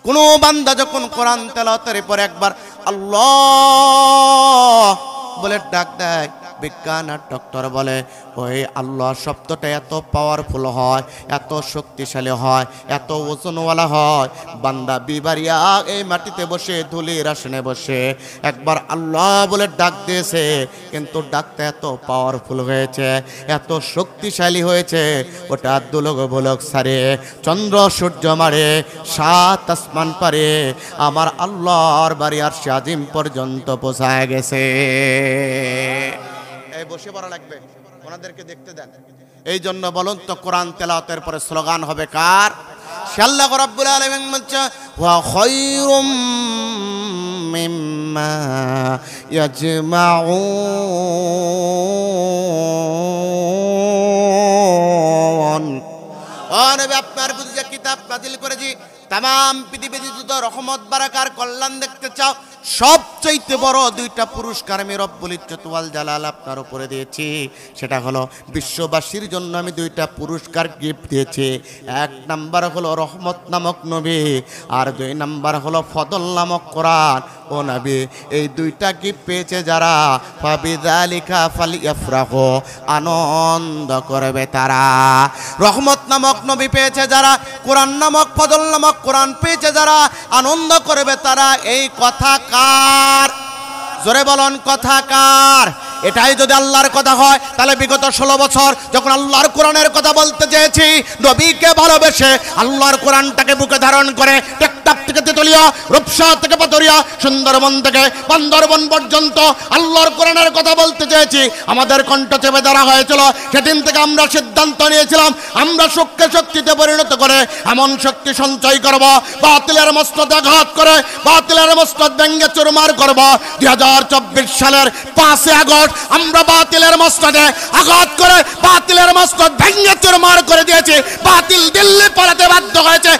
কোনো বান্দা যখন কোরআন তেলাওয়াতের পর একবার আল্লাহ বলে ডাক দেয়, বিজ্ঞান আর ডক্টর বলে ওই আল্লাহ শব্দটা এত পাওয়ারফুল হয়, এত শক্তিশালী হয়, এত ওজনওয়ালা হয়, বান্দা বিবারিয়া এই মাটিতে বসে ধুলির আসনে বসে একবার আল্লাহ বলে ডাক দিয়েছে, কিন্তু ডাকটা এত পাওয়ারফুল হয়েছে, এত শক্তিশালী হয়েছে, ওটা দুলক বুলক সারে, চন্দ্র সূর্য মারে, সাত আসমান পারে, আমার আল্লাহর বাড়ি আরশে আজিম পর্যন্ত পৌঁছায় গেছে। এই বসে পড়া লাগবে, ওনাদেরকে দেখতে দেন। এই জন্য বলুন তো কোরআন তেলাওয়াতের পরে স্লোগান হবে কার? সে আল্লাহ রাব্বুল আলামিন বলছে ওয়া খায়রুম মিম্মা ইয়াজমাউন। আর আপনার প্রতি যে কিতাব নাযিল করেছি, তাম পৃথিবীতে যত রহমত বারাকার কল্যাণ দেখতে চাও, সবচাইতে বড় দুইটা পুরস্কার আমি রব্বুল ইজ্জত ওয়াল জালাল আপনার উপরে দিয়েছি। সেটা হলো বিশ্ববাসীর জন্য আমি দুইটা পুরস্কার গিফট দিয়েছি। এক নাম্বার হলো রহমত নামক নবী, আর দুই নাম্বার হলো ফদল নামক কোরআন। ও নবী, এই দুইটা গিফট পেয়েছে যারা, ফাবিযালিকা ফালিয়াফরাহু, আনন্দ করবে তারা। রহমত নামক নবী পেয়েছে যারা, কোরআন নামক ফদল নামক কোরআন পেয়েছে যারা, আনন্দ করবে তারা। এই কথা কার? জোরে বলুন, কথা কার? এটাই যদি আল্লাহর কথা হয়, তাহলে বিগত 16 বছর যখন আল্লাহর কোরআনের কথা বলতে চেয়েছি, নবীকে ভালোবেসে আল্লাহর কোরআনটাকে বুকে ধারণ করে টেকটাপ থেকে তেতুলিয়া, রূপসা থেকে পাথরিয়া, সুন্দরবন থেকে বান্দরবন পর্যন্ত আল্লাহর কোরআনের কথা বলতে চেয়েছি, আমাদের কণ্ঠ চেপে ধরা হয়েছিল। সেদিন থেকে আমরা সিদ্ধান্ত নিয়েছিলাম, আমরা শক্তিকে শক্তিতে পরিণত করে এমন শক্তি সঞ্চয় করব, বাতিলের মস্তক আঘাত করে বাতিলের মস্তক ভেঙে চুরমার করব। 2024 সালের 5 আগস্ট আমরা বাতিলের মস্তকে আঘাত করে বাতিলের মস্তক ভেঙে চুরমার করে দিয়েছি। বাতিল দিল্লি পালাতে বাধ্য হয়েছে,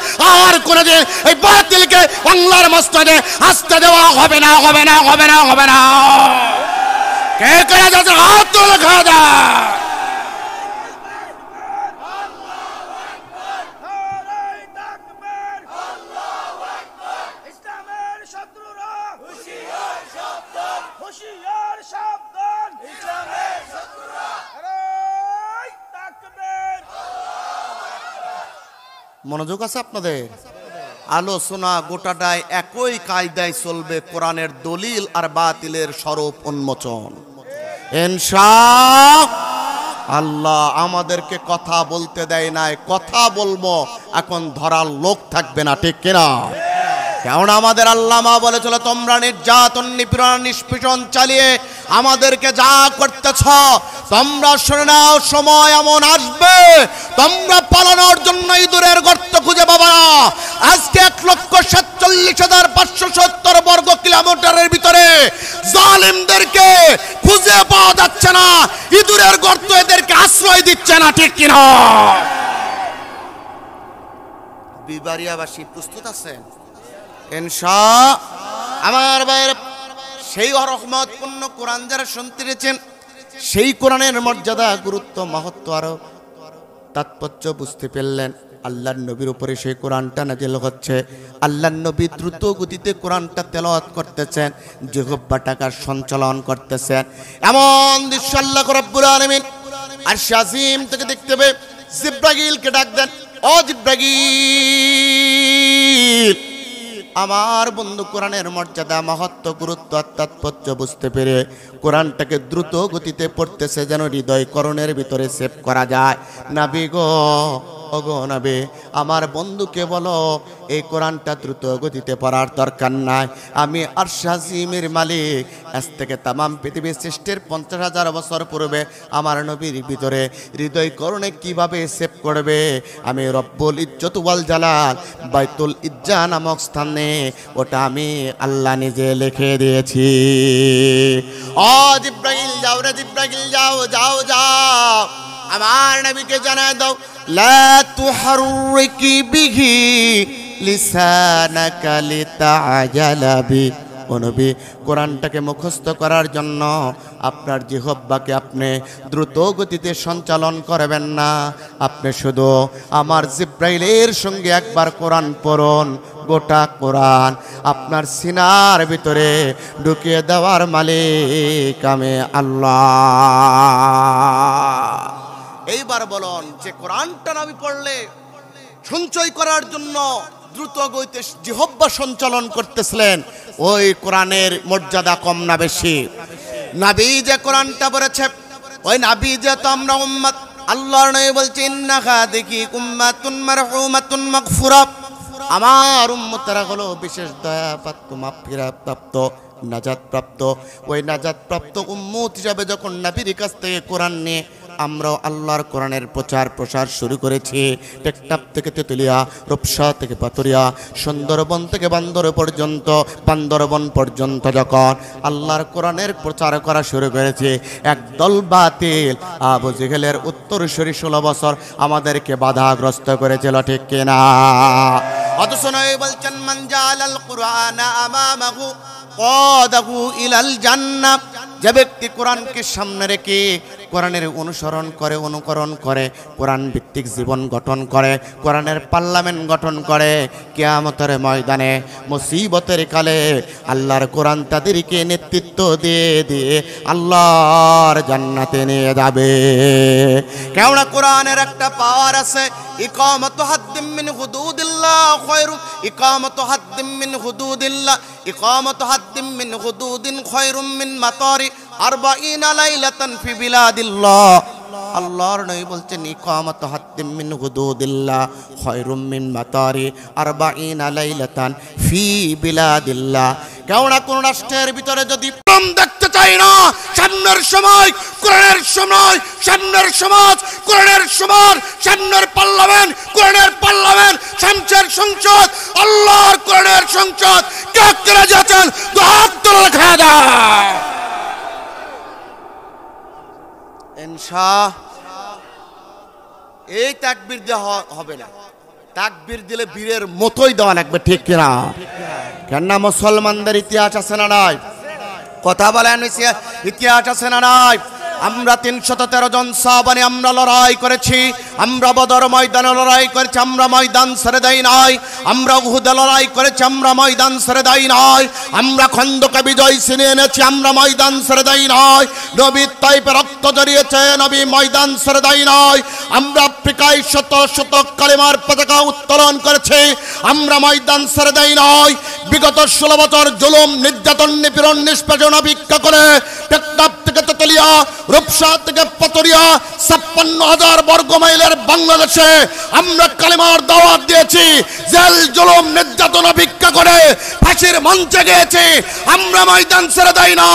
আর কোনদিন এই বাতিলকে বাংলার মস্তকে আসতে দেওয়া হবে না, হবে না, হবে না, হবে না। কে করে যাচ্ছে হাত তুলে খাওয়া যায়। মনোযোগ আছে আপনাদের? আলোচনা গোটাটায় একই কায়দায় চলবে, কোরআনের দলিল আর বাতিলের স্বরূপ উন্মোচন ইনশাআল্লাহ। আমাদেরকে কথা বলতে দেয় নাই, কথা বলবো, এখন ধরার লোক থাকবে না, ঠিক কিনা? কারণ আমাদের আল্লামা বলেছিল, তোমরা নির্যাতন নিপীড়ন নিষ্পেষণ চালিয়ে আমাদেরকে যা করতেছ, তোমরা শুনে নাও, সময় এমন আসবে তোমরা পালানোর জন্য ইঁদুরের গর্ত খুঁজে পাবে না। আজকে 1,47,570 বর্গ কিলোমিটারের ভিতরে জালিমদেরকে খুঁজে পাওয়া যাচ্ছে না, ইঁদুরের গর্ত এদেরকে আশ্রয় দিচ্ছে না, ঠিক কিনা? বিবারিয়াবাসী প্রস্তুত আছেন ইনশাআল্লাহ? আমার ভাইয়ের, সেই রহমতপূর্ণ কোরআন যারা শুনতে পেরেছেন, সেই কোরআনের মর্যাদা, গুরুত্ব, মাহাত্ম্য আরো তাৎপর্য বুঝতে পারলেন। আল্লাহর নবীর উপরে সেই কোরআনটা নাযিল হচ্ছে, আল্লাহর নবী দ্রুত গতিতে কোরআনটা তেলাওয়াত করতেছেন, জিহ্বা টাকার সঞ্চালন করতেছেন। এমন দৃশ্য আল্লাহ রাব্বুল আলামিন আরশে আজিম থেকে দেখতে পেয়ে জিব্রাইলকে ডাক দেন, ও জিব্রাইল। আমার বন্ধু কোরআনের মর্যাদা, মাহাত্ম্য, গুরুত্ব, তাৎপর্য বুঝতে পেরে কোরআনটাকে দ্রুত গতিতে পড়তেছে, যেন হৃদয় করণের ভিতরে সেভ করা যায়। নবী গো, ওগো নবী, আমার বন্ধুকে বলো এই কোরআনটা দ্রুত গতিতে পড়ার দরকার নাই। আমি আরশে আজিমের মালিক, আজ থেকে তামাম পৃথিবীর সৃষ্টির 50,000 বছর পূর্বে আমার নবীর ভিতরে হৃদয় করণে কিভাবে সেভ করবে, আমি রব্বুল ইজ্জত ওয়াল জালাল বাইতুল ইজ্জা নামক স্থানে ওটা আমি আল্লাহ নিজে লিখে দিয়েছি। ও জিব্রাইল, যাও রে জিব্রাইল, যাও যাও যাও, আমার নবীকে জানায় দাও, লা তুহাররিকি বিহি লিসানাকা লিতাআজালা বি। ও নবী, কোরআনটাকে মুখস্থ করার জন্য আপনার জিহ্বাকে আপনি দ্রুত গতিতে সঞ্চালন করবেন না, আপনি শুধু আমার জিব্রাইলের সঙ্গে একবার কোরআন পড়ুন, গোটা কোরআন আপনার সিনার ভিতরে ঢুকিয়ে দেওয়ার মালিক আমি আল্লাহ। এইবার বলুন, যে কোরআনটা নবী পড়লে সঞ্চয় করার জন্য দ্রুত গতিতে জিহ্বা সঞ্চালন করতেছিলেন, ওই কোরআনের মর্যাদা কম না বেশি? নবী যে কোরআনটা পড়েছে, ওই নবী যে তো আমরা উম্মত, আল্লাহর নবী বলছে ইন্নাকা দেখি উম্মাতুন মারহুমাতুন মাগফুরা, আমার উম্মতরা হলো বিশেষ দয়া প্রাপ্ত, মাগফিরাত প্রাপ্ত, নাজাত প্রাপ্ত। ওই নাজাত প্রাপ্ত উম্মত হিসাবে যখন নবীর কাছ থেকে কোরআন নিয়ে আমরাও আল্লাহর কোরআনের প্রচার প্রসার শুরু করেছি, টেকনাফ থেকে তেতুলিয়া, রূপসা থেকে পাতুরিয়া, সুন্দরবন থেকে বান্দরবন পর্যন্ত যখন আল্লাহর কোরআনের প্রচার করা শুরু করেছে, একদল বাতিল আবু জেহেলের উত্তরসূরি 16 বছর আমাদেরকে বাধাগ্রস্ত করেছিল, ঠিক কিনা? অথচ নবী বলছেন মান জাআলাল কুরআনা আমামাহু কাদাহু ইলাল জান্নাহ, যে ব্যক্তি কোরআনকে সামনে রেখে কোরআনের অনুসরণ করে, অনুকরণ করে, কোরআন ভিত্তিক জীবন গঠন করে, কোরআনের পার্লামেন্ট গঠন করে, কিয়ামতের ময়দানে মুসিবতের কালে আল্লাহর কোরআন তাদেরকে নেতৃত্ব দিয়ে দিয়ে আল্লাহর জান্নাতে নিয়ে যাবে। কেননা কোরআনের একটা পাওয়ার আছে, ইকামাতু হাদ্দিম মিন হুদুদিল্লাহ খায়রু, ইকামাতু হাদ্দিম মিন হুদুদিল্লাহ, ইকামাতু হাদ্দিম মিন হুদুদিন খায়রুম মিন মাতারি 40 লাইলাতান ফি বিলাদিল্লাহ। আল্লাহর নবী বলছেন ইকামাতু হাদ্দিম মিন হুদুদিল্লাহ খায়রুম মিন মাতারি 40 লাইলাতান ফি বিলাদিল্লাহ। কেননা কোন রাষ্ট্রের ভিতরে যদি দেখতে চাই না, সামনের সময় কোরআনের সময়, সামনের সমাজ কোরআনের সমাজ, সামনের পার্লামেন্ট কোরআনের পার্লামেন্ট, শামসের সংসদ আল্লাহর কোরআনের সংসদ। কে করে যাচ্ছেন তো হাত তুলে লেখা দেয় ইনশাআল্লাহ। এই তাকবীর দেওয়া হবে না, তাকবীর দিলে বীরের মতোই দেওয়া লাগবে, ঠিক কিনা? কেননা মুসলমানদের ইতিহাস আছে না নাই? কথা বলেন, ইতিহাস আছে না নাই? আমরা 313 জন সাহাবানে আমরা লড়াই করেছি, আমরা বদর ময়দানে লড়াই করেছি, আমরা ময়দান ছেড়ে দেই নাই, আমরা উহুদে লড়াই করেছি, আমরা ময়দান ছেড়ে দেই নাই, আমরা খন্দকে বিজয় ছিনিয়ে এনেছি, আমরা ময়দান ছেড়ে দেই নাই, নবীর তাইফে রক্ত জড়িয়েছে, নবী ময়দান ছেড়ে দেই নাই, আমরা আফ্রিকায় শত শত কালেমার পতাকা উত্তোলন করেছি, আমরা ময়দান ছেড়ে দেই নাই। বিগত 16 বছর জুলুম, নির্যাতন, নিপীড়ন, নিষ্পেষণ অপেক্ষা করে টেকনাফ থেকে তেতুলিয়া, রূপসা থেকে পাতুরিয়া 56,000 বর্গ মাইলের বাংলাদেশে আমরা কালেমার দাওয়াত দিয়েছি, জেল জুলুম নির্যাতন অপেক্ষা করে ফাঁসির মঞ্চে গিয়েছি, আমরা ময়দান ছেড়ে দেই না।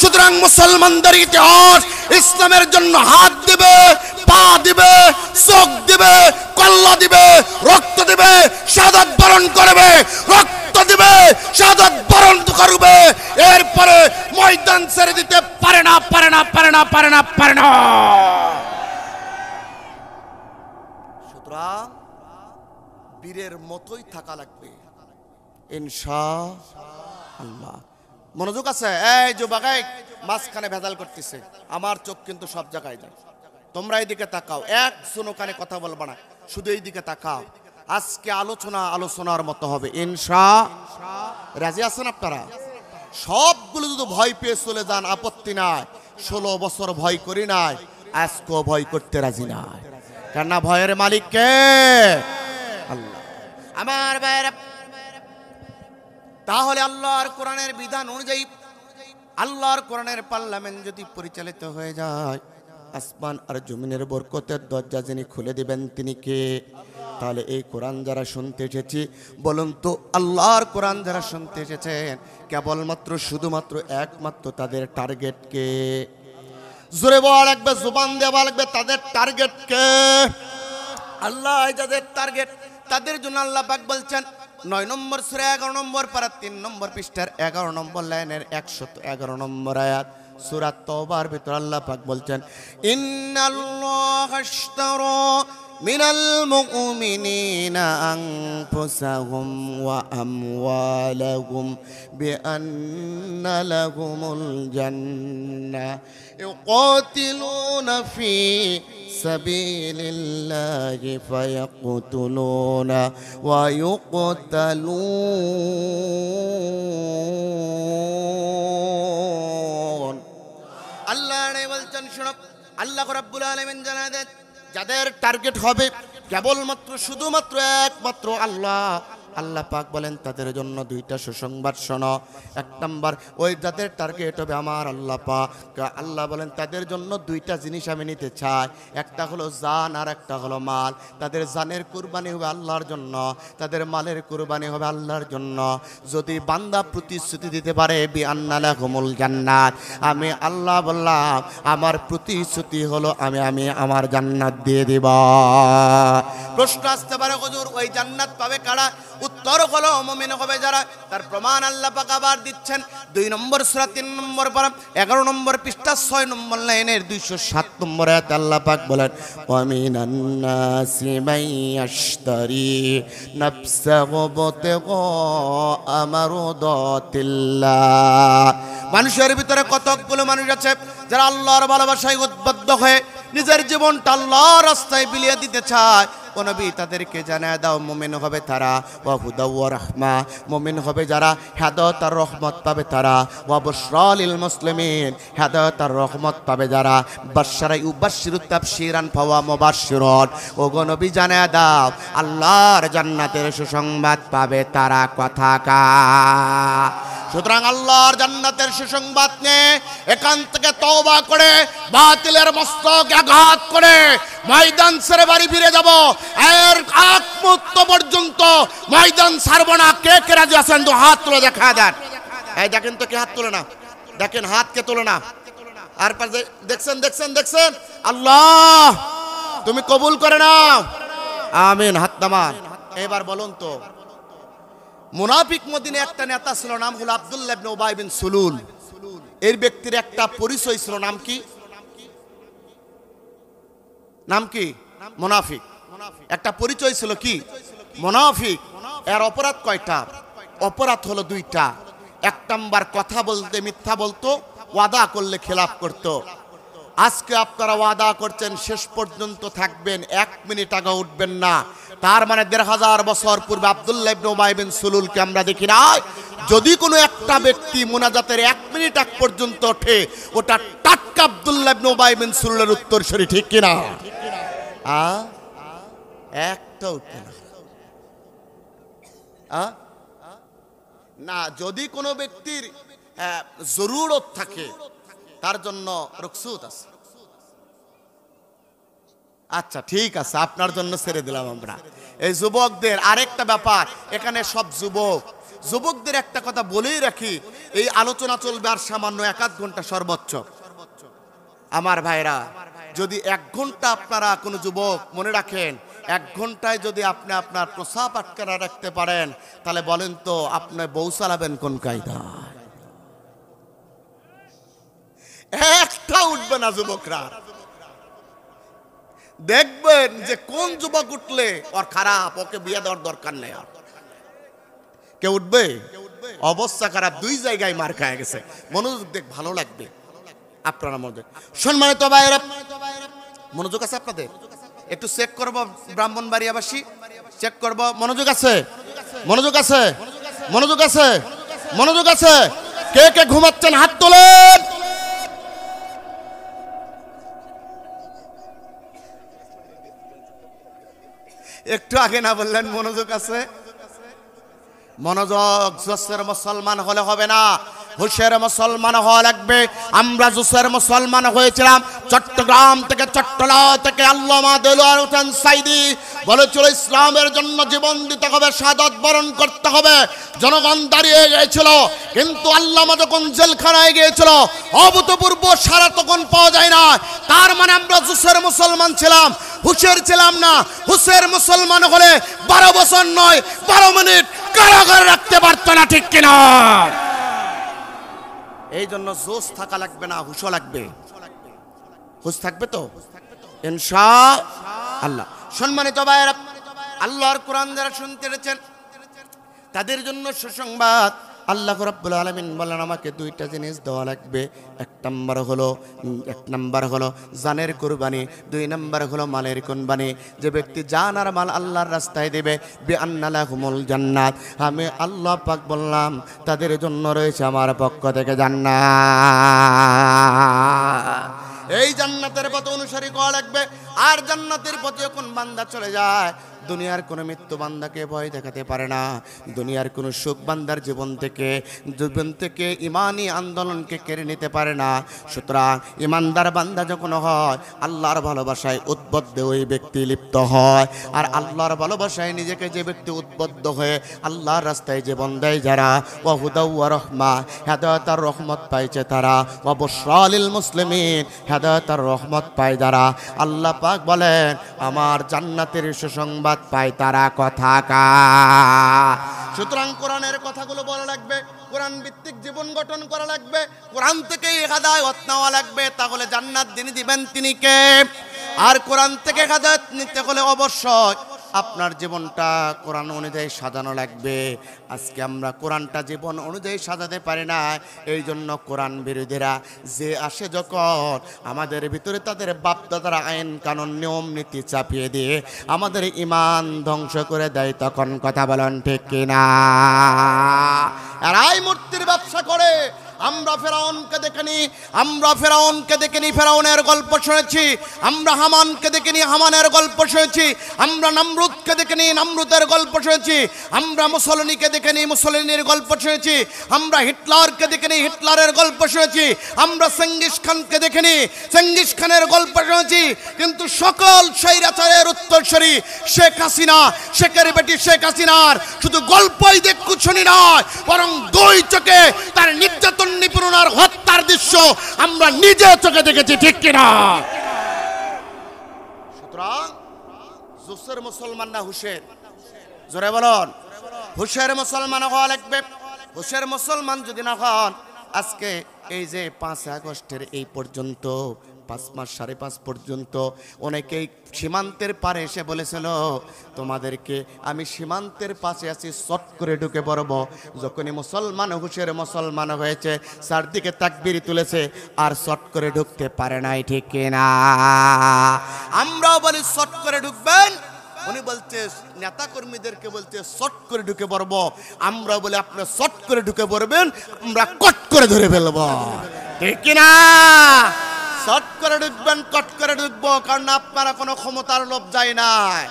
সুতরাং মুসলমানদের ইতিহাস ইসলামের জন্য হাত দিবে, পা দিবে, চোখ দিবে, কল্লা দিবে, রক্ত দিবে, শাহাদাত বরণ করবে, রক্ত দিবে, শাহাদাত বরণ করবে, এরপরে ময়দান ছেড়ে দিতে পারে না, পারে না, পারে না, পারে না, পারে না। সুতরাং বীরের মতোই থাকা লাগবে ইনশাআল্লাহ। মনোযোগ আছে? এই যুবক মাঝখানে ভেজাল করতেছে, আমার চোখ কিন্তু সব জায়গায় যায়, তোমরা এইদিকে তাকাও, এক কানে কথা বলবা না, শুধু এইদিকে তাকাও। আজকে আলোচনার মতো হবে ইনশাআল্লাহ। রাজি আছেন আপনারা? সবগুলো যদি ভয় পেয়ে চলে যান আপত্তি নাই, 16 বছর ভয় করি নাই, আজকেও ভয় করতে রাজি নাই। কেননা ভয়ের মালিক কে? আল্লাহ। আমার ভাইরা, তাহলে আল্লাহর কোরআনের বিধান অনুযায়ী আল্লাহর কোরআনের পার্লামেন্ট যদি পরিচালিত হয়ে যায়, আসমান আর জমিনের বরকতের দরজা যিনি খুলে দিবেন তিনি কে? তাহলে এই কোরআন যারা শুনতে এসেছি, বলুন তো আল্লাহর কোরআন যারা শুনতে এসেছেন, কেবলমাত্র শুধুমাত্র একমাত্র তাদের টার্গেট কে? জোরে বলা লাগবে, জুবান দেওয়া লাগবে, তাদের টার্গেট কে? আল্লাহ। যাদের টার্গেট তাদের জন্য আল্লাহ পাক বলছেন 9 নম্বর সূরা 11 নম্বর পারা 3 নম্বর পৃষ্ঠার 11 নম্বর লাইনের 111 নম্বর আয়াত সূরা তওবার ভিতর আল্লাহ পাক বলছেন ইন্নাল্লাহা আশতারা মিনাল মুমিনিনা আনফুসাহুম ওয়া আমওয়ালাহুম বিআন্না লাহুমুল জান্নাহ ইউকাতিলুনা ফি সাবিলিল্লাহি ফায়াকতুলুনা ওয়া ইউকতালুন। আল্লাহ বলছেন, শোনো, আল্লাহ রাব্বুল আলামিন জানায় দেন, যাদের টার্গেট হবে কেবলমাত্র শুধুমাত্র একমাত্র আল্লাহ, আল্লাহ পাক বলেন তাদের জন্য দুইটা সুসংবাদ শোনো। এক নাম্বার, ওই যাদের টার্গেট হবে আমার আল্লাহ পাক, আল্লাহ বলেন তাদের জন্য দুইটা জিনিস আমি নিতে চাই, একটা হলো জান আর একটা হলো মাল। তাদের জানের কুরবানি হবে আল্লাহর জন্য, তাদের মালের কুরবানি হবে আল্লাহর জন্য। যদি বান্দা প্রতিশ্রুতি দিতে পারে বিআন্না লাহুমুল জান্নাত, আমি আল্লাহ বললাম আমার প্রতিশ্রুতি হলো আমি আমার জান্নাত দিয়ে দেব। প্রশ্ন আসতে পারে, হুজুর ওই জান্নাত পাবে কারা? উত্তর হলো মুমিন হবে যারা। তার প্রমাণ আল্লাহ পাক আবার দিচ্ছেন 2 নম্বর সূরা 3 নম্বর পারা 11 নম্বর পৃষ্ঠা 6 নম্বর লাইনের 207 নম্বর আয়াতে আল্লাহ পাক বলেন, ওয়া মিনান নাসি মাইয়াশতারি নাফসাহু বিতিগা মারদাতিল্লাহ। মানুষের ভিতরে কতকগুলো মানুষ আছে যারা আল্লাহর ভালোবাসায় উদ্বুদ্ধ হয়ে নিজের জীবনটা আল্লাহর রাস্তায় বিলিয়ে দিতে চায়। ও নবী তাদেরকে জানায় দাও মুমিন হবে তারা, ওয়া হুদা ওয়া রাহমা, মুমিন হবে যারা হেদায়েত আর রহমত পাবে তারা, ওয়া বুশরা লিল মুসলিমিন, হেদায়েত আর রহমত পাবে যারা, বাশশারা ইউবাশশিরু তাবশীরান ফাওয়া মুবাশশিরুন। ও গো নবী জানায় দাও আল্লাহর জান্নাতের সুসংবাদ পাবে তারা কথাকার। সুতরাং আল্লাহর জান্নাতের সুসংবাদ নিয়ে এখান থেকে তওবা করে বাতিলের মস্তক আঘাত করে ময়দান ছেড়ে বাড়ি ফিরে যাব। এর আগ মুহূর্ত পর্যন্ত ময়দান ছাড়ব না। কে কে রাজি আছেন? তো হাত তুলে দেখা দেন। এই দেখেন তো কে হাত তোলে না, দেখেন হাত কে তোলে না। আর দেখছেন দেখছেন দেখছেন, আল্লাহ তুমি কবুল করে নাও, আমিন। হাত নামান। এবার বলুন তো, মুনাফিক মদিনে একটা নেতা ছিল, নাম হলো আব্দুল্লাহ ইবনে উবাই বিন সুলুল। এর ব্যক্তির একটা পরিচয় ছিল, নাম কি? নাম কি? মুনাফিক। একটা পরিচয় ছিল কি? মুনাফিক। এর অপরাধ কয়টা? অপরাধ হলো 2টা। 1 নাম্বার, কথা বলতে মিথ্যা বলতো, ওয়াদা করলে খেলাফ করত। আজকে আপনারা ওয়াদা করছেন শেষ পর্যন্ত থাকবেন, 1 মিনিট আগে উঠবেন না। তার মানে 1500 বছর পূর্বে আব্দুল্লাহ ইবনে উবাই বিন সুলুলকে আমরা দেখি না। যদি কোনো একটা ব্যক্তি মুনাজাতের 1 মিনিট আগ পর্যন্ত ওঠে, ওটা টাটকা আব্দুল্লাহ ইবনে উবাই বিন সুলুলের উত্তরসূরি, ঠিক কিনা? একটা উঠবে না। যদি কোনো ব্যক্তির জরুরত থাকে তার জন্য রুখসত আছে। আচ্ছা ঠিক আছে, আপনার জন্য ছেড়ে দিলাম আমরা। এই যুবকদের আরেকটা ব্যাপার, এখানে সব যুবকদের একটা কথা বলেই রাখি, এই আলোচনা চলবে আর সামান্য 1-8 ঘন্টা সর্বোচ্চ। আমার ভাইরা, যদি 1 ঘন্টা আপনারা কোনো যুবক মনে রাখেন, 1 ঘন্টায় যদি আপনি আপনার প্রস্রাব আটকে রাখতে পারেন, তাহলে বলেন তো আপনি বউ চালাবেন কোন কায়দায়? একটা উঠবে না যুবকরা। দেখবেন যে কোন যুবক উঠলে ওর খারাপ, ওকে বিয়ে দেওয়ার দরকার নেই। আর কে উঠবে? অবস্থা খারাপ, 2 জায়গায় মার খায় গেছে। মনোযোগ দেখ, ভালো লাগবে আপনারা মধ্যে। সম্মানিত ভাইরা, মনোযোগ আছে আপনাদের? একটু চেক করবো, ব্রাহ্মণবাড়িয়াবাসী চেক করবো। মনোযোগ আছে? মনোযোগ আছে? মনোযোগ আছে? মনোযোগ আছে? কে কে ঘুমাচ্ছেন হাত তোলেন। একটু আগে না বললেন মনোযোগ আছে? মনোযোগ। জোসের মুসলমান হলে হবে না, হুশের মুসলমান হওয়া লাগবে। আমরা জোসের মুসলমান হয়েছিলাম চট্টগ্রাম থেকে, চট্টলা থেকে। আল্লামা দেলোয়ার হোসেন সাইদি বলেছিল ইসলামের জন্য জীবন দিতে হবে, শাহাদাত বরণ করতে হবে। জনগণ দাঁড়িয়ে গিয়েছিল, কিন্তু আল্লামা যখন জেলখানায় গিয়েছিল অভূতপূর্ব সারা তখন পাওয়া যায় না। তার মানে আমরা জোসের মুসলমান ছিলাম, হুশের ছিলাম না। হুশের মুসলমান হলে 12 বছর নয় 12 মিনিট কারাগারে রাখতে পারতো না, ঠিক কিনা? এই জন্য জোশ থাকা লাগবে না, হুশও লাগবে। হুশ থাকবে তো ইনশাআল্লাহ। সম্মানিত ভাইরা, আল্লাহর কোরআন যারা শুনতে পেরেছেন তাদের জন্য সুসংবাদ। আল্লাহ রাব্বুল আলামিন বলেন আমাকে দুইটা জিনিস দেওয়া লাগবে। এক নাম্বার হলো জানের কুরবানি, 2 নাম্বার হলো মালের কুরবানি। যে ব্যক্তি জান আর মাল আল্লাহর রাস্তায় দেবে, বিআন্না লাহুমুল জান্নাত, আমি আল্লাহ পাক বললাম তাদের জন্য রয়েছে আমার পক্ষ থেকে জান্নাত। এই জান্নাতের পথ অনুসারী করা লাগবে। আর জান্নাতের পথে যখন বান্দা চলে যায়, দুনিয়ার কোনো মৃত্যু বান্দাকে ভয় দেখাতে পারে না, দুনিয়ার কোনো সুখ বান্দার জীবন থেকে ইমানি আন্দোলনকে কেড়ে নিতে পারে না। সুতরাং ইমানদার বান্দা যখন হয়, আল্লাহর ভালোবাসায় উদ্বুদ্ধ ওই ব্যক্তি লিপ্ত হয়। আর আল্লাহর ভালোবাসায় নিজেকে যে ব্যক্তি উদ্বুদ্ধ হয়ে আল্লাহর রাস্তায় জীবন দেয় যারা, ওয়া হুদাও ওয়া রাহমা, হেদায়েত আর রহমত পাইছে তারা, ওয়া বুশরা লিল মুসলিমিন, হেদায়েত আর রহমত পায় যারা, আল্লাহ পাক বলেন আমার জান্নাতের সুসংবাদ পায় তারা। কথাকার। সুতরাং কোরআনের কথাগুলো বলা লাগবে, কোরআন ভিত্তিক জীবন গঠন করা লাগবে, কোরআন থেকে হেদায়েত নেওয়া লাগবে। তাহলে জান্নাত যিনি দিবেন তিনি কে? আর কোরআন থেকে হেদায়েত নিতে হলে অবশ্যই আপনার জীবনটা কোরআন অনুযায়ী সাজানো লাগবে। আজকে আমরা কোরআনটা জীবন অনুযায়ী সাজাতে পারি না। এই জন্য কোরআন বিরোধীরা যে আসে যখন আমাদের ভিতরে তাদের বাপদাদারা আইন কানুন নিয়ম নীতি চাপিয়ে দিয়ে আমাদের ঈমান ধ্বংস করে দেয়, তখন কথা বলেন ঠিক কিনা? এরাই মূর্তির ব্যবসা করে। আমরা ফেরাউনকে দেখিনি, ফেরাউনের গল্প শুনেছি। আমরা হামানকে দেখিনি, হামানের গল্প শুনেছি। আমরা নমরুদকে দেখিনি, নমরুদের গল্প শুনেছি। আমরা মুসলিনীকে দেখিনি, মুসলিনীর গল্প শুনেছি। আমরা হিটলারকে দেখিনি, হিটলারের গল্প শুনেছি। আমরা চেঙ্গিস খানকে দেখিনি, চেঙ্গিস খানের গল্প শুনেছি। কিন্তু সকল স্বৈরাচারের উত্তরসূরি শেখ হাসিনা, শেখের বেটি শেখ হাসিনার শুধু গল্পই দেখু শুনি নয়, বরং 2 চোখে তার নির্যাতন নিপীড়নার হত্যার দৃশ্য আমরা নিজে চোখে দেখেছি, ঠিক কিনা? সুতরাং জোসের মুসলমান না হুশের? জোরে বলুন। হুশের মুসলমান হওয়া লাগবে। হুশের মুসলমান যদি না হন, আজকে এই যে 5 আগস্টের এই পর্যন্ত 5 মাস 5.5 পর্যন্ত অনেকেই সীমান্তের পারে এসে বলেছিল তোমাদেরকে আমি সীমান্তের পাশে আছি, শট করে ঢুকে পড়বো। যখনই মুসলমান হুশের মুসলমান হয়েছে, চারদিকে তাকবীর তুলেছে, আর শট করে ঢুকতে পারে নাই, ঠিক কিনা? আমরাও বলি শট করে ঢুকবেন, উনি বলছে নেতা কর্মীদেরকে বলছে শট করে ঢুকে পড়বো। আমরা বলি আপনি শট করে ঢুকে পড়বেন, আমরা কট করে ধরে ফেলবো, ঠিক কিনা? শট করে ঢুকবেন, কট করে ঢুকবো, কারণ আপনারা কোনো ক্ষমতার লোভ যায় নাই।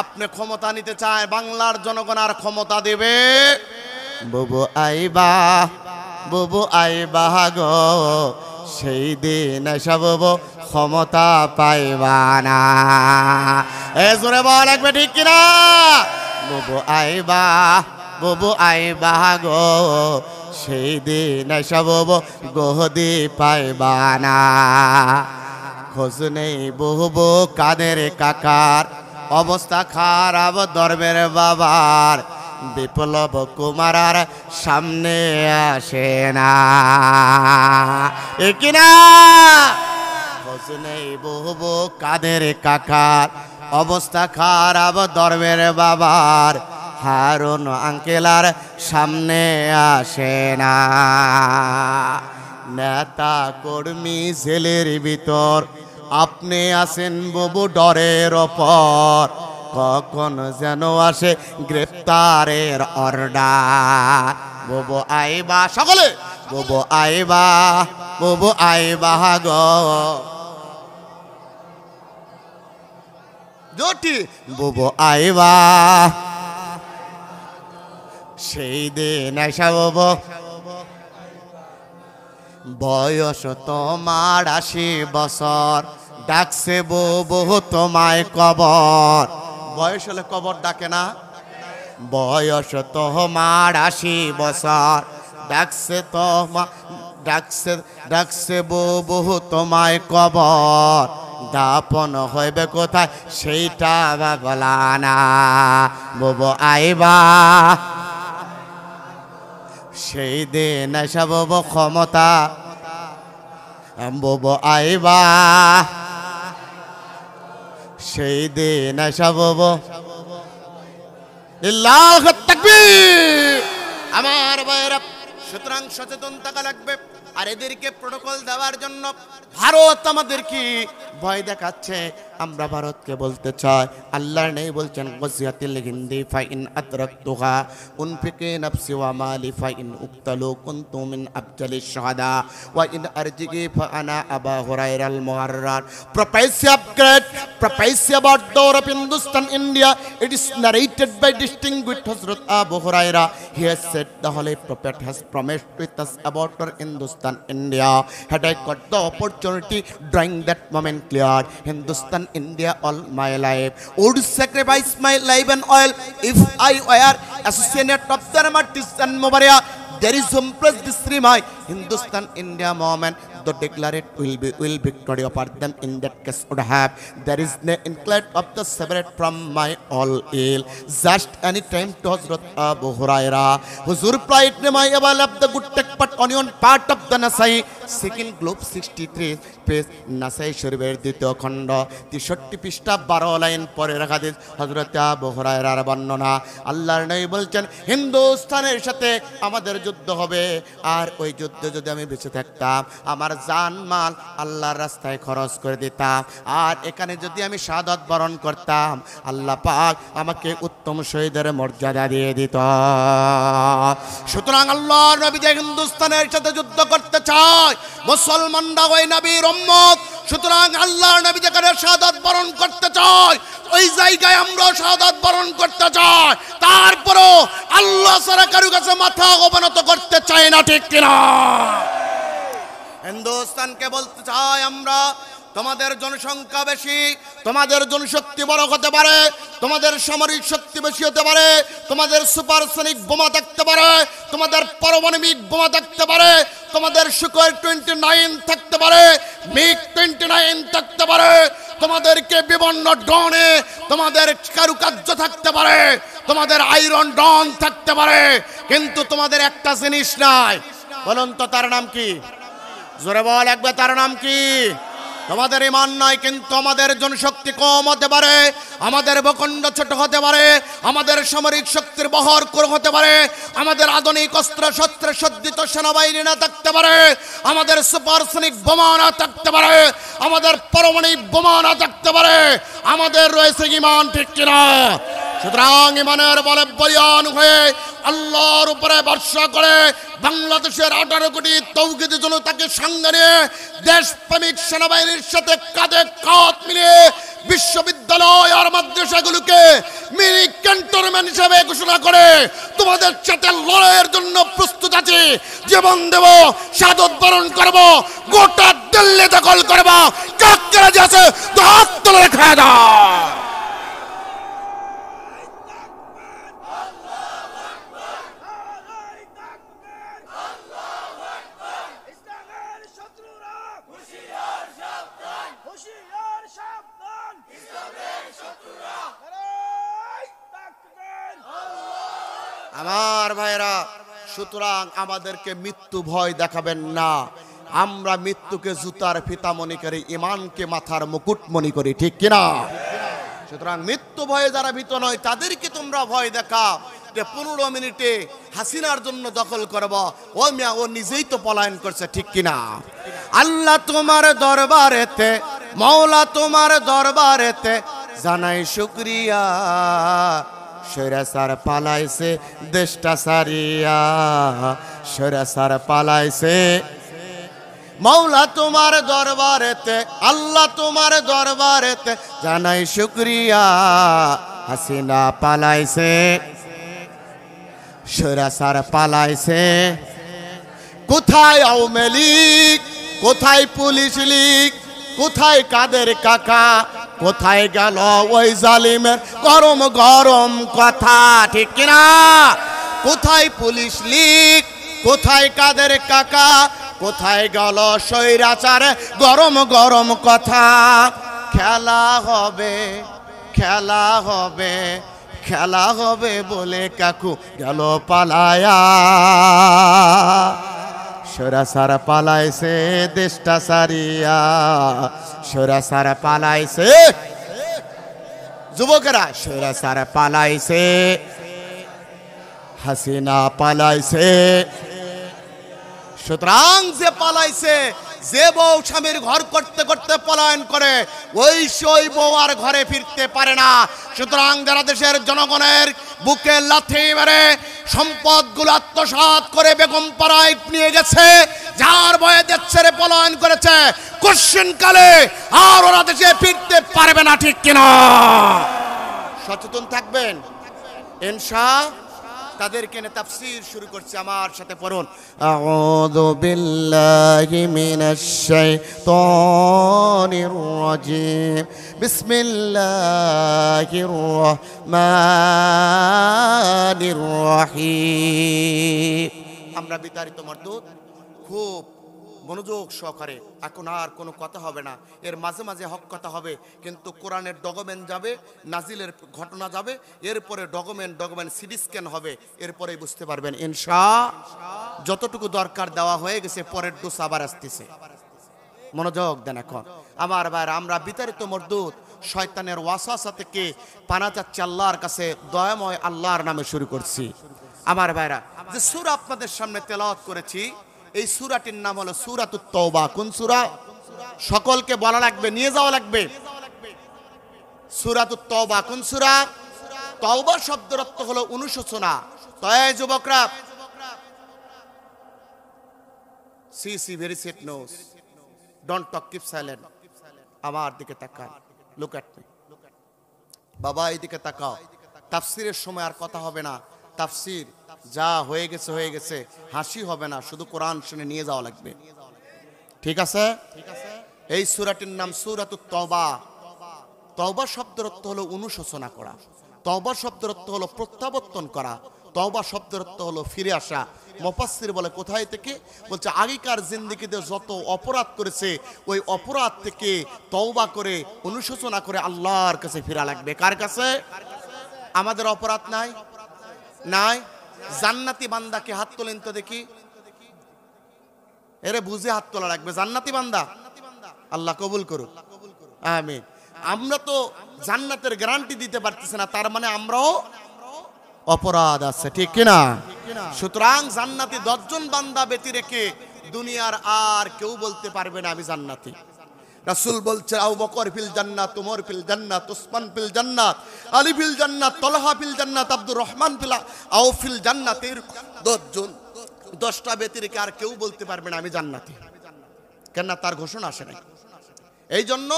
আপনি ক্ষমতা নিতে চায়, বাংলার জনগণ আর ক্ষমতা দেবে? বুবু আইবা গো, সেই দিন সব ক্ষমতা পাইবা না। এ জোরে বল লাগবে, ঠিক কিনা? বুবু আইবা গো, সেই দিন সব গহদি পাইবা না। খোঁজ নেই বহু কাদের কাকার, অবস্থা খারাপ ধর্মের বাবার, বিপ্লব কুমার সামনে আসে না, কিনা? খোঁজ নেই বহু কাদের কাকার, অবস্থা খারাপ ধর্মের বাবার, হারুন আঙ্কেলার সামনে আসে না। নেতা কর্মী জেলের ভিতর, আপনি আছেন বহু ডরের ওপর, কখন যেন আসে গ্রেপ্তারের অর্ডার। বুবু আইবা, সকলে বুবু আইবা গো, জোটি বুবু আইবা, সেই দিন এসব বয়স তোমার 80 বছর, ডাকছে বহু তোমায় কবর। বয়স হলে কবর ডাকে না? বয়স তোমার 80 বছর, ডাকছে বহু তোমায় কবর, দাপন হইবে কোথায় সেইটা বলা না। বুবু আইবা, সেই দিন এসব ক্ষমতা, বুবু আইবা, সেই দিন আশা বব আল্লাহু তাকবীর। আমার ভাইরা, সুতরাং সচেতন থাকা লাগবে। আর এদেরকে প্রোটোকল দেওয়ার জন্য ভারত আমাদেরকে ভয় দেখাচ্ছে। আমরা ভারতকে বলতে চাই, আল্লাহর নেই বলছেন ওয়াজিয়াতিল হিন্দি ফাইন আদরাকতুহা উনফিকি নাফসি ওয়া মালি ফাইন উক্তালু কুনতু মিন আফজালিশ শাহাদা ওয়া ইন আরজিগি ফাআনা আবা হুরায়রাল মুআররার। Prophecy of great prophecy about the door of Hindustan India. It is narrated by distinguished Hazrat Abu Huraira. He has said the Holy Prophet has promised with us about our Hindustan India. Had I got the opportunity during that moment cleared Hindustan India all my life, would sacrifice my life and oil if I were associate of Dharmatis and Mubarak. There is some plus this my Hindustan India moment. The declared will victory over them in that case would have. There is no incline of the separate from my all ill. Just any time to Hazrat Abu Huraira, whose replied my ever love the good tech but onion part of the Nasai. Second globe 63 page Nasai Shurber দ্বিতীয় খণ্ড 63 পৃষ্ঠা 12 line পরে রাখা this হযরত আবু হুরায়রার বর্ণনা। আল্লাহর নবী বলছেন হিন্দুস্তানের সাথে আমাদের যুদ্ধ হবে, আর ওই যুদ্ধে যদি আমি বেঁচে থাকতাম আমার জান মাল আল্লাহর রাস্তায় খরচ করে দিতাম, আর এখানে যদি আমি শাহাদাত বরণ করতাম আল্লাহ পাক আমাকে উত্তম শহীদের মর্যাদা দিয়ে দিত। সুতরাং আল্লাহর নবী যে হিন্দুস্তানের সাথে যুদ্ধ করতে চায়, মুসলমানরা ওই নবীর উম্মত। সুতরাং আল্লাহর নবী যেখানে শাহাদাত বরণ করতে চায় ওই জায়গায় আমরা শাহাদাত বরণ করতে চাই, তারপরও আল্লাহ ছাড়া কারো কাছে মাথা অবনত করতে চাই না, ঠিক কিনা? হিন্দুস্তানকে বলতে চাই আমরা, তোমাদের জনসংখ্যা বেশি, তোমাদের জনশক্তি বড় হতে পারে, তোমাদের সামরিক শক্তি বেশি হতে পারে, তোমাদের সুপারসনিক বোমা থাকতে পারে, তোমাদের পারমাণবিক বোমা থাকতে পারে, তোমাদের সুকর 29 থাকতে পারে, মিগ 29 থাকতে পারে, তোমাদেরকে বিভিন্ন ড্রোনে তোমাদের কারুকার্য থাকতে পারে, তোমাদের আয়রন ড্রোন থাকতে পারে, কিন্তু তোমাদের একটা জিনিস নাই। বলুন তো তার নাম কি? জোরে বল একবার, তার নাম কি? তোমাদের ইমান নাই, কিন্তু আমাদের জনশক্তি কম হতে পারে, আমাদের ভূখণ্ড ছোট হতে পারে, আমাদের সামরিক শক্তির বহর কম হতে পারে, আমাদের আধুনিক অস্ত্র শস্ত্রে সজ্জিত সেনাবাহিনী না থাকতে পারে, আমাদের সুপারসনিক বোমা না থাকতে পারে, আমাদের পারমাণবিক বোমা না থাকতে পারে, আমাদের রয়েছে ইমান, ঠিক কিনা? সুতরাং ইমানের বলে বলিয়ান হয়ে আল্লাহর উপরে ভরসা করে বাংলাদেশের 18 কোটি তৌহিদি জনতাকে সঙ্গে নিয়ে দেশপ্রেমিক সেনাবাহিনীর সাথে কাঁধে কাঁধ মিলিয়ে বিশ্ববিদ্যালয় আর মাদ্রাসাগুলোকে মিনি ক্যান্টনমেন্ট হিসেবে ঘোষণা করে তোমাদের সাথে লড়াইয়ের জন্য প্রস্তুত আছি। জীবন দেব, শাহাদাত বরণ করব, গোটা দিল্লি দখল করব। কাকে রাজি আছে তো হাত তুলে খায় দাও। আমার ভাইরা, সুতরাং আমাদেরকে মৃত্যু ভয় দেখাবেন না। আমরা মৃত্যুকে জুতার ফিতা মনে করি, ইমানকে মাথার মুকুট মনে করি, ঠিক কিনা? সুতরাং মৃত্যু ভয়ে যারা ভীত নয় তাদেরকে তোমরা ভয় দেখাও যে 15 মিনিটে হাসিনার জন্য দখল করব। ও মিয়া, ও নিজেই তো পলায়ন করছে, ঠিক কিনা? আল্লাহ তোমার দরবারেতে, মাওলা তোমার দরবারেতে জানাই শুকরিয়া, সৈরাসার পালাইছে দেশটা সারিয়া, সৈরাসার পালাইছে। মাওলা তোমার দরবারেতে, আল্লাহ তোমার দরবারেতে জানাই শুকরিয়া, হাসিনা পালাইছে, সৈরাসার পালাইছে। কোথায় আওয়ামী লীগ, কোথায় পুলিশ লীগ, কোথায় কাদের কাকা, কোথায় গেল ওই জালিমের গরম গরম কথা, ঠিক কিনা? কোথায় পুলিশ লীগ, কোথায় কাদের কাকা, কোথায় গেল স্বৈরাচার গরম গরম কথা? খেলা হবে, খেলা হবে, খেলা হবে বলে কাকু গেল পালায়া, সৈরাচার পালাইছে দেশটা সারিয়া, সৈরাচার পালাইছে। যুবকেরা স্বৈরাচার পালাইছে, হাসিনা পালাইছে। সুতরাং যে পালাইছে, যে বউ স্বামীর ঘর করতে করতে পলায়ন করে, ওই বউ আর ঘরে ফিরতে পারে না। সুতরাং যারা দেশের জনগণের বুকে লাথি মেরে সম্পদগুলো আত্মসাৎ করে বেগম পাড়ায় নিয়ে গেছে, যার ভয়ে দেশ ছেড়ে পলায়ন করেছে, কোশ্চিনকালে আর ওরা দেশে ফিরতে পারবে না, ঠিক কিনা? সচেতন থাকবেন ইনশাআল্লাহ। তাদেরকে নিয়ে তাফসীর শুরু করছি, আমার সাথে পড়ুন। আউযু বিল্লাহি মিনাশ শাইতানির রাজীম, বিসমিল্লাহির রহমানির রহিম। আমরা বিতাড়িত মরদুদ খুব মনোযোগ সহকারে, এখন আর কোনো কথা হবে না, এর মাঝে মাঝে হক কথা হবে, কিন্তু কোরআনের ডকুমেন্ট যাবে, নাজিলের ঘটনা যাবে, এরপরে ডকুমেন্ট সিডি স্ক্যান হবে, এরপরেই বুঝতে পারবেন ইনশাআল্লাহ। যতটুকু দরকার দেওয়া হয়ে গেছে, পরের ডোজ আবার আসতেছে। মনোযোগ দেন এখন আমার ভাইরা। আমরা বিতাড়িত মরদুদ শয়তানের ওয়াসওয়াসা থেকে পানা চাচ্ছি আল্লাহর কাছে, দয়াময় আল্লাহর নামে শুরু করছি। আমার ভাইরা, যে সূরা আপনাদের সামনে তেলাওয়াত করেছি, এই সূরাটির নাম হলো সূরাতুত তাওবা। কোন সূরা? সকলকে বলা লাগবে, নিয়ে যাওয়া লাগবে। সূরাতুত তাওবা কোন সূরা? তাওবা শব্দের অর্থ হলো অনুশোচনা। তয় যুবকরা, see very set nose, don't talk, keep silent. আমার দিকে তাকান, লুক এট মি। বাবা এইদিকে তাকাও। তাফসীরের সময় আর কথা হবে না, তাফসীর যা হয়ে গেছে হয়ে গেছে, হাসি হবে না, শুধু কোরআন শুনে নিয়ে যাওয়া লাগবে, ঠিক আছে? এই সূরাটির নাম সূরাতুত তাওবা। তাওবা শব্দের অর্থ হলো অনুশোচনা করা, তাওবা শব্দের অর্থ হলো প্রত্যাবর্তন করা, তাওবা শব্দের অর্থ হলো ফিরে আসা। মুফাসসির বলে কোথায় থেকে? বলছে আগেকার জিন্দেগিতে যত অপরাধ করেছে, ওই অপরাধ থেকে তাওবা করে অনুশোচনা করে আল্লাহর কাছে ফিরা লাগবে। কার কাছে? আমাদের অপরাধ নাই? নাই। জান্নাতি বান্দাকে হাত তোলেন তো দেখি, এরে বুঝে হাত তোলা লাগবে। জান্নাতি বান্দা আল্লাহ কবুল করুক, আমিন। আমরা তো জান্নাতের গ্যারান্টি দিতে পারতেছি না, তার মানে আমরাও অপরাধ আছে, ঠিক কিনা? সুতরাং জান্নাতি 10 জন বান্দা ব্যতি রেখে দুনিয়ার আর কেউ বলতে পারবে না আমি জান্নাতি। রাসূল বলছে আবু বকর ফিল জান্নাত, উমর ফিল জান্নাত, উসমান ফিল জান্নাত, আলী ফিল জান্নাত, তালহা ফিল জান্নাত, আব্দুর রহমান ফিল আউফ ফিল জান্নাত। 10 জন, 10টা ব্যতি রেখে আর কেউ বলতে পারবে না আমি জান্নাতি, কেন? তার ঘোষণা আসে নাই। এই জন্য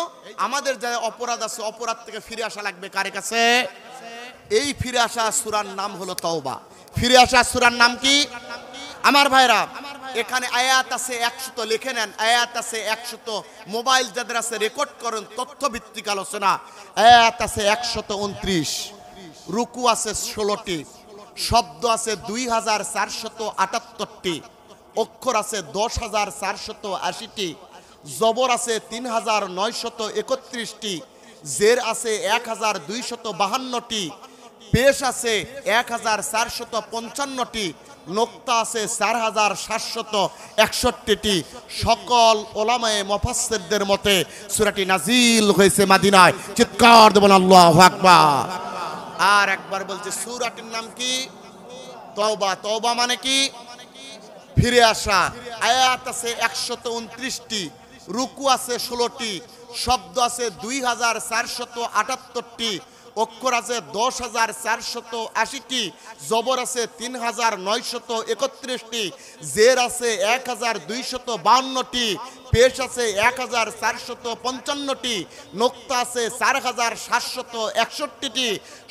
আমাদের যে অপরাধ আছে, অপরাধ থেকে ফিরে আসা লাগবে কার কাছে? এই ফিরে আসা সূরার নাম হলো তাওবা। ফিরে আসা সূরার নাম কি? আমার ভাইরা, এখানে আয়াত আছে 100, লিখে নেন। আয়াত আছে 100, মোবাইল যাদের আছে রেকর্ড করেন, তথ্য ভিত্তিক আলোচনা। আয়াত আছে 129, রুকু আছে 16টি, শব্দ আছে 2478টি, অক্ষর আছে 10480টি, জবর আছে 3931টি, জের আছে 1252টি, পেশ আছে 1455টি, নোক্তা আছে 4761টি। সকল ওলামায়ে মুফাসসিরদের মতে সূরাটি নাজিল হয়েছে মদিনায়। চিৎকার দেবেন আল্লাহু আকবার। আর একবার বলছে সূরাটির নাম কি? তাওবা। তাওবা মানে কি? ফিরে আসা। আয়াত আছে 129টি, রুকু আছে 16টি, শব্দ আছে 2478টি, অক্ষর আছে 10480টি, জবর আছে 3931টি, জের আছে 1252টি, পেশ আছে 1455টি, নোক্তা আছে 4761টি।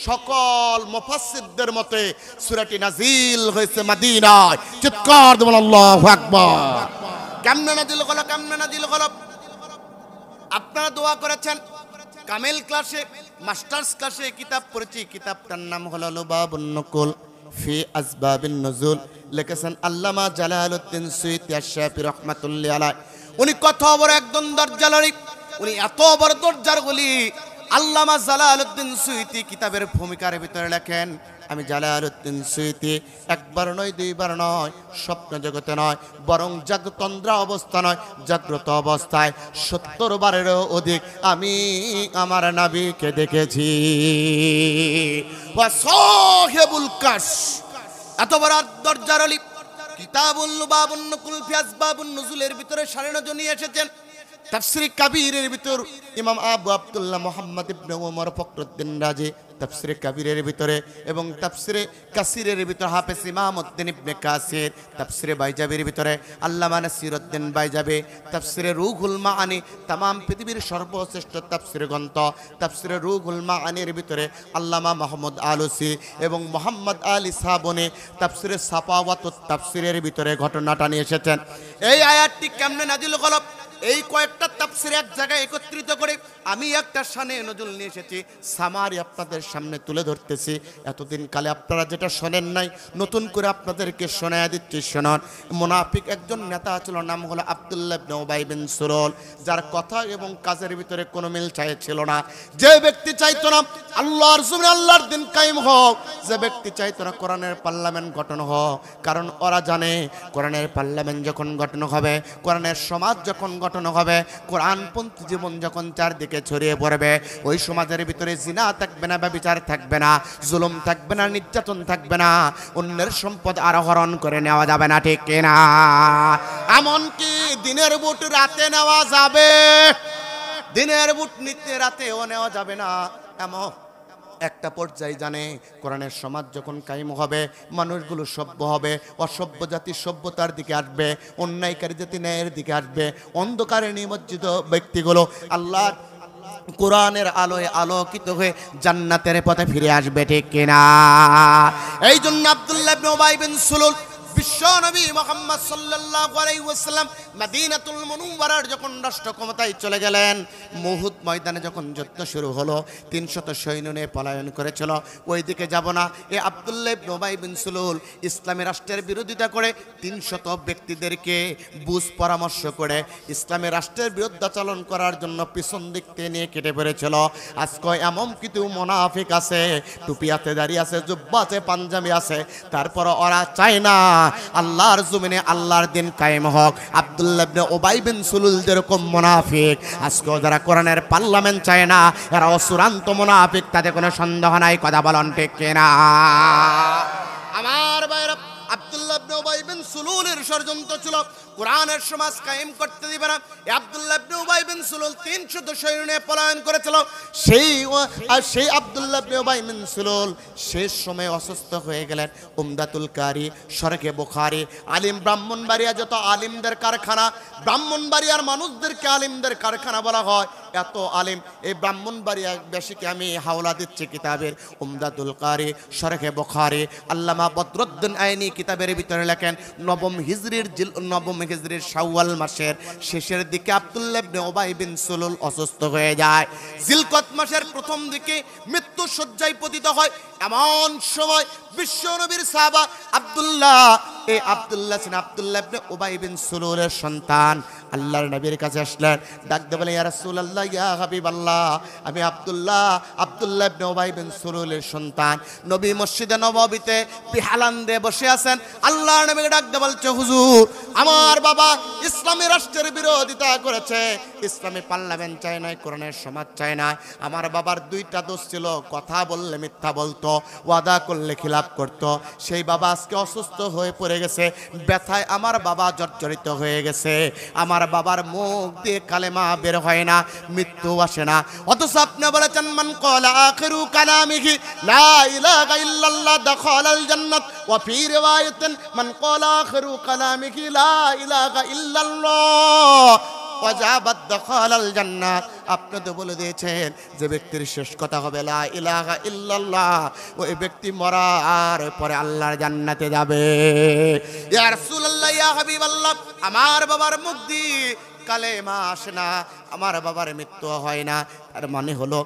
সকল মুফাসসিরদের মতে সূরাটি নাজিল হয়েছে মদিনায়। চিৎকার দেবেন আল্লাহু আকবার। কেমনে নাজিল হলো? কেমনে নাজিল হলো? আপনারা দোয়া করেছেন, কামেল ক্লাসে, মাস্টার্স ক্লাসে কিতাব পড়েছি। কিতাবটার নাম হলো লুবাবুন নুকুল ফি আসবাবিন নুজুল, লিখেছেন আল্লামা জালালউদ্দিন সুয়ুতী আশ-শাফি রাহমাতুল্লাহি আলাইহি। উনি কত বড় একজন দরজালারি, উনি এত বড় দরজার ওলি। আল্লামা জালালউদ্দিন সুয়ুতী কিতাবের ভূমিকার ভিতরে লেখেন আমি জালালউদ্দিন সুয়ুতী একবার নয় দুইবার নয়, স্বপ্ন জগতে নয় বরং জাগ্রতন্দ্রা অবস্থা নয়, জাগ্রত অবস্থায় 70 বারেরও অধিক আমি আমার নবীকে দেখেছি। ওয়া সাহিবুল কাশ, এত বড় দরজার আলী, কিতাবুল লুবাবুন নুকুল ফি আসবাবুন নুজুলের ভিতরে সাড়ে নজনী এসেছেন। তাফসীরে কাবীরের ভিতর ইমাম আবু আব্দুল্লাহ মুহাম্মদ ইবনে ওমর ফখরুদ্দিন রাজি তাফসীরে কাবীরের ভিতরে এবং তাফসীরে কাসিরের ভিতরে হাফেজ ইমামউদ্দিন ইবনে কাসির, তাফসীরে বাইজাবির ভিতরে আল্লামা নাসিরউদ্দিন বাইজাবি, তাফসীরে রুহুল মাআনি, তামাম পৃথিবীর সর্বশ্রেষ্ঠ তাফসীর গ্রন্থ তাফসীরে রুহুল মাআনির ভিতরে আল্লামা মাহমুদ আলুসি এবং মোহাম্মদ আলী সাবনী তাফসীরে সাফাওয়াতুত তাফসীরের ভিতরে ঘটনাটা নিয়ে এসেছেন। এই আয়াতটি কেমনে নাজিল হলো, এই কয়েকটা তাফসীর এক জায়গায় একত্রিত করে আমি একটা শানে নজুল নিয়ে এসেছি, সামারি আপনাদের সামনে তুলে ধরতেছি। এতদিন কালে আপনারা যেটা শোনেন নাই, নতুন করে আপনাদেরকে শোনায়া দিচ্ছি, শোনান। মুনাফিক একজন নেতা ছিল, নাম হলো আব্দুল্লাহ ইবনে উবাই বিন সুলুল, যার কথা এবং কাজের ভিতরে কোনো মিল ছিল না। যে ব্যক্তি চাইতো না আল্লাহর জমিনে আল্লাহর দিন কায়েম হোক, যে ব্যক্তি চাইতো না কোরআনের পার্লামেন্ট গঠন হোক, কারণ ওরা জানে কোরআনের পার্লামেন্ট যখন গঠন হবে, কোরআনের সমাজ যখন গঠন হবে, কোরআনপন্থী জীবন যখন চারদিকে ছড়িয়ে পড়বে, ওই সমাজের ভিতরে জিনা থাকবে না, ব্যভিচার থাকবে না, জুলুম থাকবে না, নির্যাতন থাকবে না, অন্যের সম্পদ আরোহণ করে নেওয়া যাবে না, ঠিক কিনা? এমনকি দিনের বুট রাতে নেওয়া যাবে, দিনের বুট নিতে রাতেও নেওয়া যাবে না। এমন একটা পর্যায়ে জানে কোরআনের সমাজ যখন কায়েম হবে, মানুষগুলো সভ্য হবে, অসভ্য জাতি সভ্যতার দিকে আসবে, অন্যায়কারী জাতি ন্যায়ের দিকে আসবে, অন্ধকারে নিমজ্জিত ব্যক্তিগুলো আল্লাহ কোরআনের আলোয় আলোকিত হয়ে জান্নাতের পথে ফিরে আসবে, ঠিক কিনা? এই জন্য আব্দুল্লাহ ইবনে উবাই বিন সুলুল বিশ্ব নবী মুহাম্মদ সাল্লাল্লাহু আলাইহি ওয়াসাল্লাম মদিনাতুল মুনাওয়ারার যখন রাষ্ট্র ক্ষমতায় চলে গেলেন, মুহুদ ময়দানে যখন যুদ্ধ শুরু হলো, 300 সৈন্য নিয়ে পলায়ন করেছিল, ওইদিকে যাব না। এই আব্দুল্লাহ ইবনে উবাই বিন সুলুল ইসলামী রাষ্ট্রের বিরোধিতা করে 300 ব্যক্তিদেরকে বুঝ পরামর্শ করে ইসলামী রাষ্ট্রের বিরুদ্ধাচরণ করার জন্য পিছন দিক থেকে নিয়ে কেটে পড়েছিল। আজকে এমন কিছু মুনাফিক আছে, টুপিয়াতে দাঁড়িয়ে আছে, জুব্বা আছে, পাঞ্জাবি আছে, তারপর ওরা চায় না আল্লাহর জমিনে আল্লাহর দিন কায়েম হোক। আব্দুল্লাহ ইবনে উবাই বিন সুলুল যেরকম মুনাফিক, আজকেও যারা কোরআনের পার্লামেন্ট চায় না, এরা চূড়ান্ত মুনাফিক, তাতে কোনো সন্দেহ নাই। কথা বলেন ঠিক কিনা? আমার ভাইরা, আব্দুল্লাহ ইবনে উবাই বিন সুলুলের ষড়যন্ত্র ছিল কোরআনের সমাজ কায়েম করতে দিবে না। আব্দুল্লাহ ইবনে উবাই বিন সুলুল 300 সৈন্য নিয়ে পলায়ন করেছিল। সেই আব্দুল্লাহ ইবনে উবাই বিন সুলুল শেষ সময়ে অসুস্থ হয়ে গেলেন। উমদাতুল কারি, শরহে বুখারী, আলিম ব্রাহ্মণবাড়িয়া, যত আলিমদের কারখানা, ব্রাহ্মণবাড়িয়ার মানুষদেরকে আলিমদের কারখানা বলা হয়, এত আলিম এই ব্রাহ্মণবাড়িয়া বেশিকে আমি হাওলা দিচ্ছি কিতাবের উমদাতুল কারি, শরহে বুখারী, আল্লামা বদরুদ্দিন আইনি কিতাবের ভিতরে লেখেন, নবম হিজরির শাওয়াল মাসের শেষের দিকে আব্দুল্লাহ ইবনে উবাই বিন সুলুল অসুস্থ হয়ে যায়। জিলকত মাসের প্রথম দিকে মৃত্যু শয্যায় পতিত হয়। এমন সময় বিশ্ব নবীর সাহাবা আব্দুল্লাহ ইবনে উবাই বিন সুলুলের সন্তান আল্লাহর নবীর কাছে আসলেন, ডাক দিয়ে বলে, ইয়া রাসূলুল্লাহ, ইয়া হাবিবাল্লাহ, আমি আব্দুল্লাহ ইবনে উবাই বিন সুলুলের সন্তান। নবী মসজিদে নববীতে বিহালান দিয়ে বসে আছেন। আল্লাহর নবীকে ডাক দিয়ে বলছে, হুজুর, আমার বাবা ইসলামী রাষ্ট্রের বিরোধিতা করেছে, ইসলামী পার্লামেন্ট চায় না, কোরআনের সমাজ চায় না। আমার বাবার 2টা দোষ ছিল, কথা বললে মিথ্যা বলতো, ওয়াদা করলে খিলাফ করতো। সেই বাবা আজকে অসুস্থ হয়ে পড়ে গেছে, ব্যথায় আমার বাবা জর্জরিত হয়ে গেছে। আমার বাবার মুখ দিয়ে কালেমা বের হয় না, মৃত্যু আসে না। অথচ আপনি বলেছেন, মান ক্বালা আখিরু কালামিহি লা ইলাহা ইল্লাল্লাহ দাখালাল জান্নাত, ওয়া ফি রিওয়ায়াতিন মান ক্বালা আখিরু কালামিহি লা ইলাহা ইল্লাল্লাহ ওয়াজাবাত দাখালাল জান্নাত। আপনি তো বলে দিয়েছেন যে ব্যক্তির শেষ কথা হবে লা ইলাহা ইল্লাল্লাহ, ওই ব্যক্তি মরার পরে আল্লাহর জান্নাতে যাবে। ইয়া রাসূলুল্লাহ, ইয়া হাবিবাল্লাহ, আমার বাবার মুখ দিয়ে কালেমা আসে না, আমার বাবার মৃত্যু হয় না। তার মানে হলো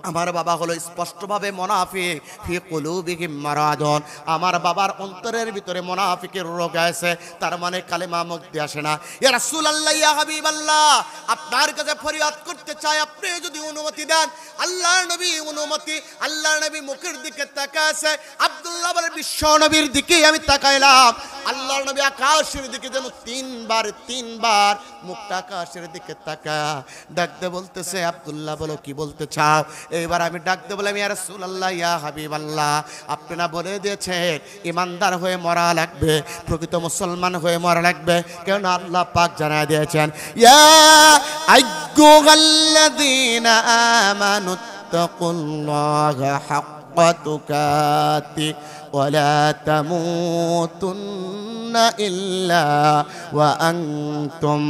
আমার বাবা হলো স্পষ্টভাবে মুনাফিক, ফি কুলুবিহিম মারাদুন, আমার বাবার অন্তরের ভিতরে মুনাফিকের রোগ আছে, তার মানে কালেমা মুখ দিয়ে আসে না। ইয়া রাসূলুল্লাহ, ইয়া হাবিবাল্লাহ, আপনার কাছে ফরিয়াদ করতে চাই, আপনি যদি অনুমতি দেন। আল্লাহর নবী অনুমতি, আল্লাহর নবী মুখের দিকে তাকাছে, আব্দুল্লাহ বলে বিশ্ব নবীর দিকে আমি তাকাইলাম, আল্লাহর নবী আকাশের দিকে যেন তিনবার মুখটা আকাশের দিকে তাকা ডাকতে বলতেছে, আব্দুল্লাহ বলো কি বলতে চাও? এইবার আমি ডাকতে বললাম, ইয়া রাসূলুল্লাহ, ইয়া হাবিবাল্লাহ, আপনি না বলে দিয়েছেন ইমানদার হয়ে মরা লাগবে, প্রকৃত মুসলমান হয়ে মরা লাগবে, কেন আল্লাহ পাক জানায় দিয়েছেন, ইয়া আইয়ুহাল্লাযীনা আমানুত্তাকুল্লাহা হাক্কা তুকাতি ওয়ালা তামুতুন্না ইল্লা ওয়া আনতুম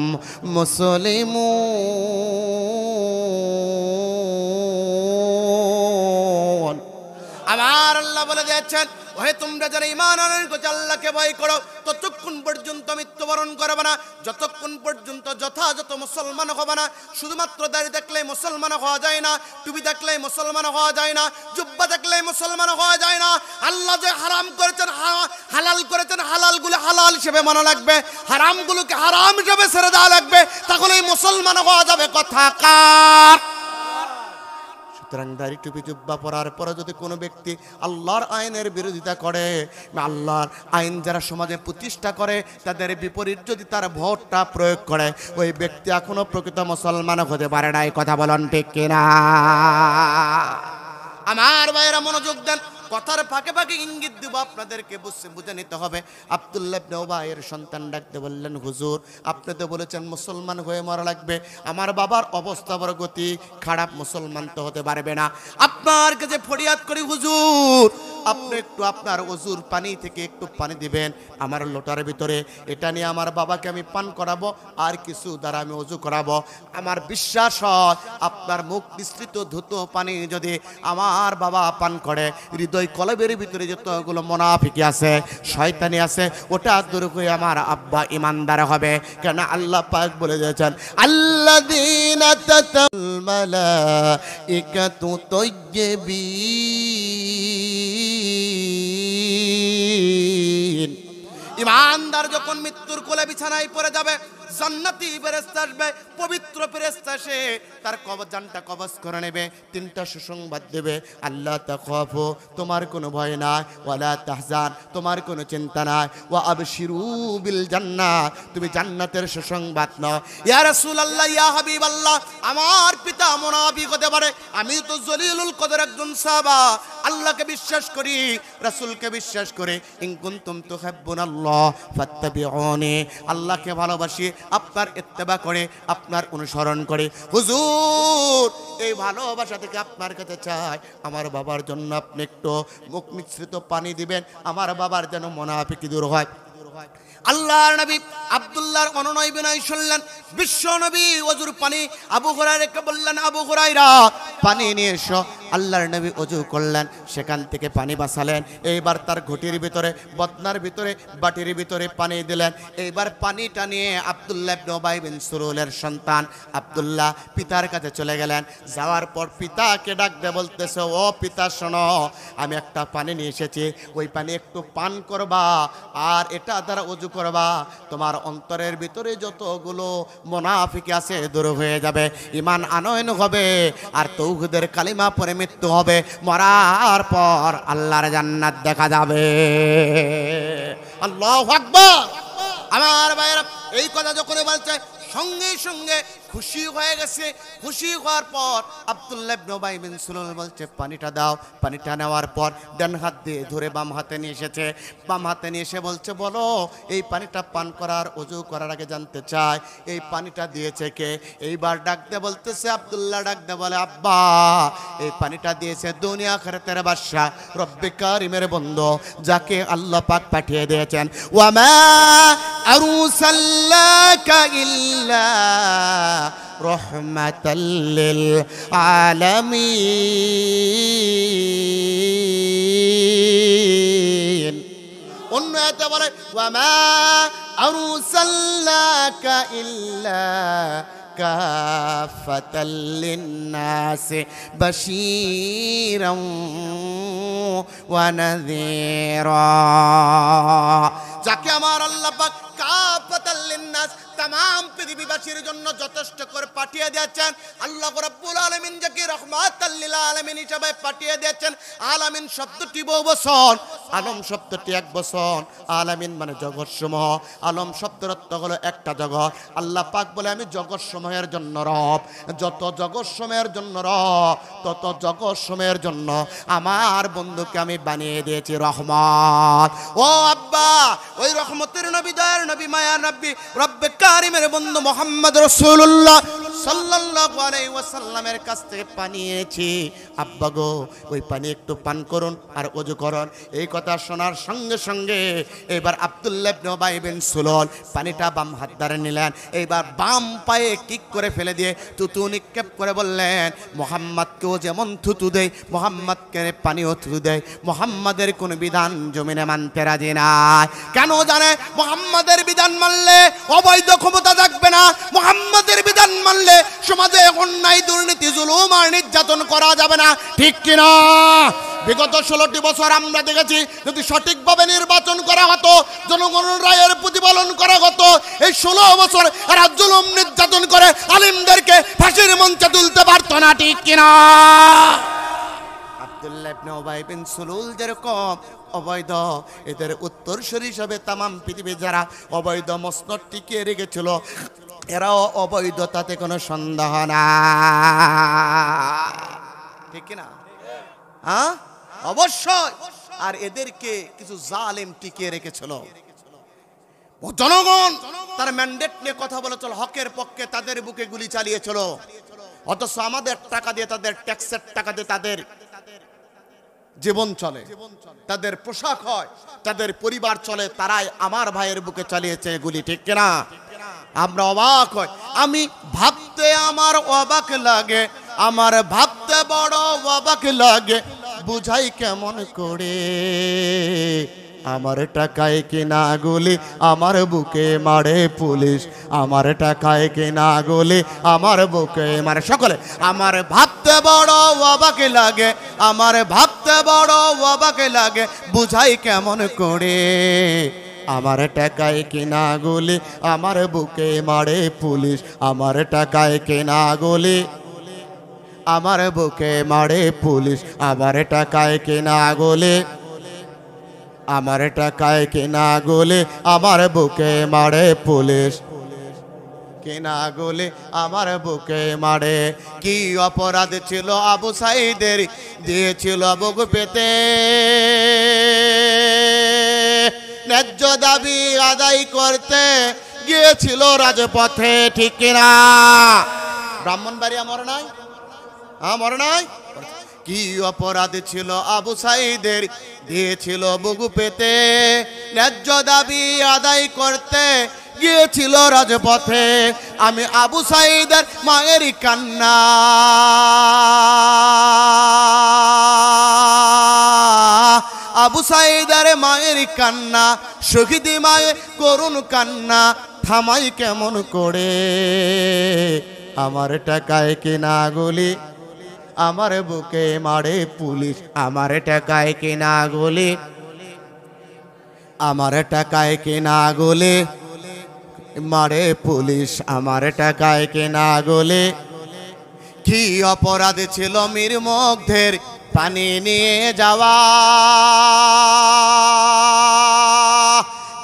মুসলিমুন। আমার আল্লাহ বলে দিয়েছেন, ওহে তোমরা যারা ঈমান আনয়ন করছো, আল্লাহকে ভয় করো, ততক্ষণ পর্যন্ত মৃত্যুবরণ করবে না, যতক্ষণ পর্যন্ত যথাযথ মুসলমান হবে না। শুধুমাত্র দাড়ি দেখলেই মুসলমান হওয়া যায় না, টুপি দেখলেই মুসলমান হওয়া যায় না, জুব্বা দেখলেই মুসলমান হওয়া যায় না। আল্লাহ যে হারাম করেছেন, হালাল করেছেন, হালালগুলো হালাল হিসেবে মানা লাগবে, হারামগুলোকে হারাম হিসেবে ছেড়ে দেওয়া লাগবে, তাহলেই মুসলমান হওয়া যাবে। কথা কার? সুতরাং দাড়ি টুপি জুব্বা পরার পরে যদি কোনো ব্যক্তি আল্লাহর আইনের বিরোধিতা করে, আল্লাহর আইন যারা সমাজে প্রতিষ্ঠা করে, তাদের বিপরীত যদি তার ভোটটা প্রয়োগ করে, ওই ব্যক্তি এখনো প্রকৃত মুসলমান হতে পারে না। এই কথা বলেন ঠিক কিনা? আমার ভাইয়েরা মনোযোগ দেন, কথার ফাঁকে ফাঁকে ইঙ্গিত দিব, আপনাদেরকে বুঝে নিতে হবে। আব্দুল্লাহ ইবনে উবাইয়ের সন্তান ডাকতে বললেন, হুজুর আপনি তো বলেছেন মুসলমান হয়ে মরা লাগবে, আমার বাবার অবস্থা বড় গতি খারাপ, মুসলমান তো হতে পারবে না। আপনার কাছে ফরিয়াদ করি হুজুর, আপনি একটু আপনার ওযুর পানি থেকে একটু পানি দিবেন আমার লোটার ভিতরে, এটা নিয়ে আমার বাবাকে আমি পান করাবো, আর কিছু দ্বারা আমি ওযু করাবো। আমার বিশ্বাস হয় আপনার মুখ নিঃসৃত ধুত পানি যদি আমার বাবা পান করে, হৃদয় কলবের ভিতরে যতগুলো মুনাফিকি আছে, শয়তানি আছে, ওটা দূর হয়ে আমার আব্বা ইমানদার হবে। কেন আল্লাহ পাক বলে দিয়েছেন, আল্লাযীনা তাতাল মালাইকাতু তাইয়্যিবিন। ইমানদার যখন মৃত্যুর কোলে বিছানায় পড়ে যাবে, জান্নাতি ফেরেশতা আসবে, পবিত্র ফেরেশতা এসে তার জানটা কবজ করে নেবে, তিনটা সুসংবাদ দেবে, আল্লাহ তাখাফু, তোমার কোনো ভয় নাই, ওয়ালা তাহজান, তোমার কোনো চিন্তা নাই, ওয়া আবশিরু বিল জান্নাহ, তুমি জান্নাতের সুসংবাদ নাও। ইয়া রাসূলুল্লাহ, ইয়া হাবিবাল্লাহ, আমার পিতা মুনাফিক হতে পারে, আমি তো জলিলুল কদর একজন সাহাবা, আল্লাহকে বিশ্বাস করি, রাসূলকে বিশ্বাস করে, ইন কুনতুম তুহিব্বুনাল্লাহ ফাত্তাবিউনি, আল্লাহকে ভালোবাসি, আপনার ইত্তেবা করে, আপনার অনুসরণ করে। হুজুর এই ভালোবাসা থেকে আপনার কাছে চাই, আমার বাবার জন্য আপনি একটু মুখ মিশ্রিত পানি দিবেন, আমার বাবার যেন মুনাফিকি দূর হয়। আল্লাহর নবী আব্দুল্লাহর অনুনয় বিনয় শুনলেন, বিশ্ব নবী ওযুর পানি আবু হুরায়রাকে বললেন, আবু হুরায়রা পানি নিয়ে এসো। আল্লাহর নবী ওযু করলেন, সেখান থেকে পানি বাঁচালেন, এইবার তার ঘটির ভিতরে, বদনার ভিতরে, বাটির ভিতরে পানি দিলেন। এইবার পানিটা নিয়ে আব্দুল্লাহ ইবনে উবাই বিন সুলুলের সন্তান আব্দুল্লাহ পিতার কাছে চলে গেলেন। যাওয়ার পর পিতাকে ডাক দিয়ে বলতেছে, ও পিতা শোনো, আমি একটা পানি নিয়ে এসেছি, ওই পানি একটু পান করবা, আর এটা দ্বারা ওযু করবা, তোমার অন্তরের ভিতরে যতগুলো মুনাফিকি আছে দূর হয়ে যাবে, ঈমান আনয়ন হবে, আর তাওহীদের কালিমা পড়ে মৃত্যু হবে, মরার পর আল্লাহর জান্নাত দেখা যাবে। আল্লাহু আকবার। আমার ভাইরা এই কথা যখন বলছে, সঙ্গে সঙ্গে খুশি হয়ে গেছে। খুশি হওয়ার পর আব্দুল্লাহ ইবনে উবাই বিন সুলুল বলছে, পানিটা দাও। পানিটা নেওয়ার পর ডান হাত দিয়ে ধরে বাম হাতে নিয়ে এসেছে, বাম হাতে নিয়ে এসে বলছে, বলো এই পানিটা পান করার, ওযু করার আগে জানতে চাই এই পানিটা দিয়েছে কে? এইবার ডাকতে বলতেছে, আব্দুল্লাহ ডাকতে বলে, আব্বা এই পানিটা দিয়েছে দুনিয়া আখিরাতের বাদশা রব্বে কারিমের বন্ধু, যাকে আল্লাহ পাক পাঠিয়ে দিয়েছেন, ওয়ামা আরসালনাকা ইল্লা রহমাতাল লিল আলামিন। অন্য আয়াতে বলে, ওয়ামা আরসালনাকা ইল্লা কাফাতাল লিন্নাসি বাশীরাম ওয়া নাযীরা। যাকে আমার আল্লাহ পাক কাফাতাল লিন্নাস तमाम পৃথিবীবাসীর জন্য যথেষ্ট করে পাঠিয়ে দিয়েছেন। আল্লাহ রাব্বুল আলামিন যাকে রহমাতাল লিল আলামিন হিসেবে পাঠিয়ে দিয়েছেন। আলামিন শব্দটি বহু বচন, আলম শব্দটি এক বচন। আলামিন মানে জগৎসমূহ, আলম শব্দের অর্থ হলো একটা জগৎ। আল্লাহ পাক বলে আমি জগৎসমূহের জন্য রব, যত জগৎসমূহের জন্য রব তত জগৎসমূহের জন্য আমার বন্ধুকে আমি বানিয়ে দিয়েছি রহমত। ও আব্বা, ওই রহমতের নবী, দয়ার নবী, মায়া নবী, রব্বে কারিমের বন্ধু মুহাম্মদ রাসূলুল্লাহ সাল্লাল্লাহু আলাইহি ওয়াসাল্লামের কাছ থেকে পানি এনেছি। আব্বা গো, ওই পানি একটু পান করুন আর ওযু করুন। এই কথা শোনার সঙ্গে সঙ্গে এবার আব্দুল্লাহ ইবনে উবাই বিন সুলুল পানিটা বাম হাত দ্বারা নিলেন, এইবার বাম পায়ে কিক করে ফেলে দিয়ে থুতু নিক্ষেপ করে বললেন, মুহাম্মদকেও যেমন থুতু দেয় মুহাম্মদকে পানিও থুতু দেয়। মুহাম্মাদের কোন বিধান জমিনে মানতে রাজি নাই। কেন জানে? মুহাম্মাদের বিধান মানলে অবৈধ ক্ষমতা থাকবে না। মুহাম্মাদের বিধান মানলে সমাজে অন্যায়, দুর্নীতি, জুলুম আর নির্যাতন করা যাবে না। ঠিক কিনা? বিগত 16টি বছর আমরা দেখেছি, যদি সঠিকভাবে নির্বাচন করা হতো, জনগণের রায়ের প্রতিপালন করা হতো, এই 16 বছর এরা জুলুম নির্যাতন করে আলিমদেরকে ফাঁসির মঞ্চে তুলতে পারতো না। ঠিক কিনা? আব্দুল্লাহ ইবনে উবাই বিন সুলুল যেরকম অবৈধ, এদের উত্তরসূরি হিসাবে তামাম পৃথিবী যারা অবৈধ মসনদ টিকিয়ে রেখেছিল, এরাও অবৈধ, তাতে কোনো সন্দেহ না। ঠিক কিনা? হ্যাঁ, অবশ্যই। আর এদেরকে কিছু জালেম টিকিয়ে রেখেছিল। জনগণ তার ম্যান্ডেট নিয়ে কথা বলেছিল, হকের পক্ষে তাদের বুকে গুলি চালিয়েছিল। অথচ আমাদের টাকা দিয়ে, তাদের ট্যাক্সের টাকা দিয়ে তাদের জীবন চলে, তাদের পোশাক হয়, তাদের পরিবার চলে, তারাই আমার ভাইয়ের বুকে চালিয়েছে গুলি। ঠিক কিনা? আমরা অবাক হই। আমি ভাবতে আমার অবাক লাগে, আমার ভাবতে বড় অবাক লাগে, বুঝাই কেমন করে। আমার টাকায় কেনা গুলি আমার বুকে মারে পুলিশ, আমার টাকায় কেনা গুলি আমার বুকে মারে সকলে। আমার ভাবতে বড় অবাক লাগে, আমার ভাবতে বড় অবাক লাগে, বুঝাই কেমন করে। আমার টাকায় কেনা গুলি আমার বুকে মারে পুলিশ, আমার টাকায় কেনা গুলি আমার বুকে মারে পুলিশ, আমার টাকায় কেনা গুলি আমার টাকায় কেনা গুলি আমার বুকে মারে পুলিশ, কেনা গুলি আমার বুকে মারে। কি অপরাধ ছিল আবু সাঈদের, দিয়েছিল বুক পেতে, ন্যায্য দাবি আদায় করতে গিয়েছিল রাজপথে। ঠিক কিনা? ব্রাহ্মণবাড়িয়া মরে নাই? হ্যাঁ, মরে নাই? কি অপরাধ ছিল আবু সাঈদের, দিয়েছিল বুক পেতে, ন্যায্য দাবি আদায় করতে গিয়েছিল রাজপথে। আমি আবু সাঈদের মায়ের কান্না, আবু সাঈদের মায়ের কান্না, শহীদ মায়ের করুণ কান্না থামাই কেমন করে। আমার টাকায় কেনা গুলি আমার বুকে মারে পুলিশ, আমার টাকায় কেনা গুলি আমার টাকায় কেনা গুলি মারে পুলিশ, আমার টাকায় কেনা গুলি। কি অপরাধ ছিল মীর মুগ্ধের পানি নিয়ে যাওয়া,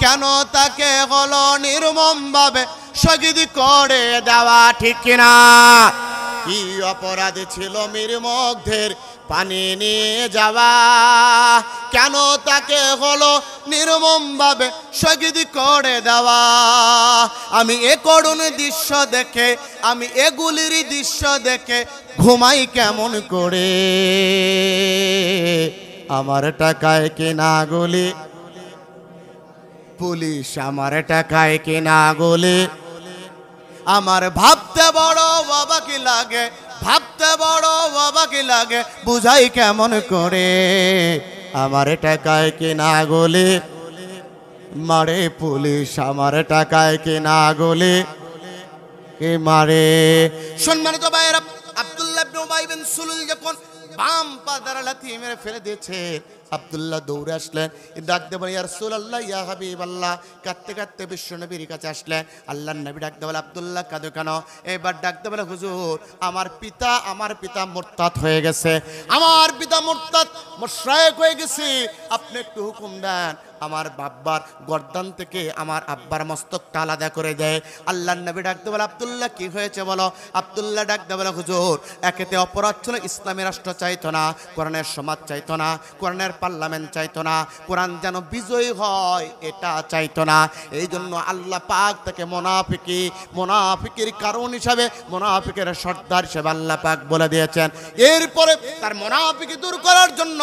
কেন তাকে হলো নির্মম ভাবে শহীদ করে দেওয়া। ঠিক কিনা? কি অপরাধ ছিল মীর মুগ্ধের পানি নিয়ে যাওয়া, কেন তাকে হলো নির্মম ভাবে শহীদ করে দেওয়া। আমি এ করুণ দৃশ্য দেখে, আমি এগুলির দৃশ্য দেখে ঘুমাই কেমন করে। আমার টাকায় কেনা গুলি পুলিশ, আমার টাকায় কেনা গুলি আমার ভাবতে বড় অবাক লাগে, ভাবতে বড় অবাক লাগে, বুঝাই কেমন করে। আমার টাকায় কেনা গুলি মারে পুলিশ, আমার টাকায় কেনা গুলি কে মারে। সম্মানিত ভাইয়েরা, আব্দুল্লাহ ইবনে উবাই বিন সুলুল যখন বাম পা দ্বারা লাথি মেরে ফেলে দিয়েছে, আব্দুল্লাহ দৌড়ে আসলেন, ডাক দিয়ে বলে ইয়া রাসূলুল্লাহ ইয়া হাবিবাল্লাহ। কাঁদতে কাঁদতে বিশ্ব নবীর কাছে আসলেন। আল্লাহর নবী ডাক দিয়ে বলে আব্দুল্লাহ কাঁদো কেন? এবার ডাক দিয়ে বলে হুজুর, আমার পিতা মুরতাদ হয়ে গেছে, আমার পিতা মুরতাদ মুশরিক হয়ে গেছে, আপনি একটু হুকুম দেন আমার বাবার গর্দান থেকে আমার আব্বার মস্তকটা আলাদা করে দেয়। আল্লাহর নবী ডাক দিয়ে বলে আব্দুল্লাহ কি হয়েছে বলো? আব্দুল্লাহ ডাক দিয়ে বলে হুজুর, একেতে অপরাধ ছিল ইসলামী রাষ্ট্র চাইতো না, কোরআনের সমাজ চাইতো না, কোরআনের পার্লামেন্ট চাইতো না, কোরআন যেন বিজয়ী হয় এটা চাইতো না। এই জন্য আল্লাহ পাক তাকে মুনাফিকের কারণ হিসাবে, মুনাফিকের সর্দার হিসাবে আল্লাহ পাক বলে দিয়েছেন। এরপরে তার মুনাফিকি দূর করার জন্য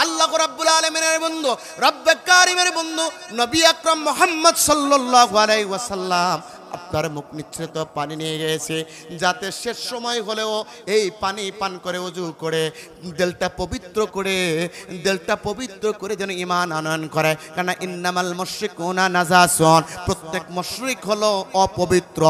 আল্লাহ রাব্বুল আলামিনের বন্ধু, রব্বে কারিমের বন্ধু নবী আকরাম মুহাম্মদ সাল্লাল্লাহু আলাইহি ওয়াসাল্লাম আপনার মুখ নিঃসৃত পানি নিয়ে গিয়েছে, যাতে শেষ সময় হলেও এই পানি পান করে ওযু করে দিলটা পবিত্র করে যেন ঈমান আনয়ন করে। কারণ ইন্নামাল মুশরিকুনা নাজাসুন, প্রত্যেক মুশরিক হলো অপবিত্র।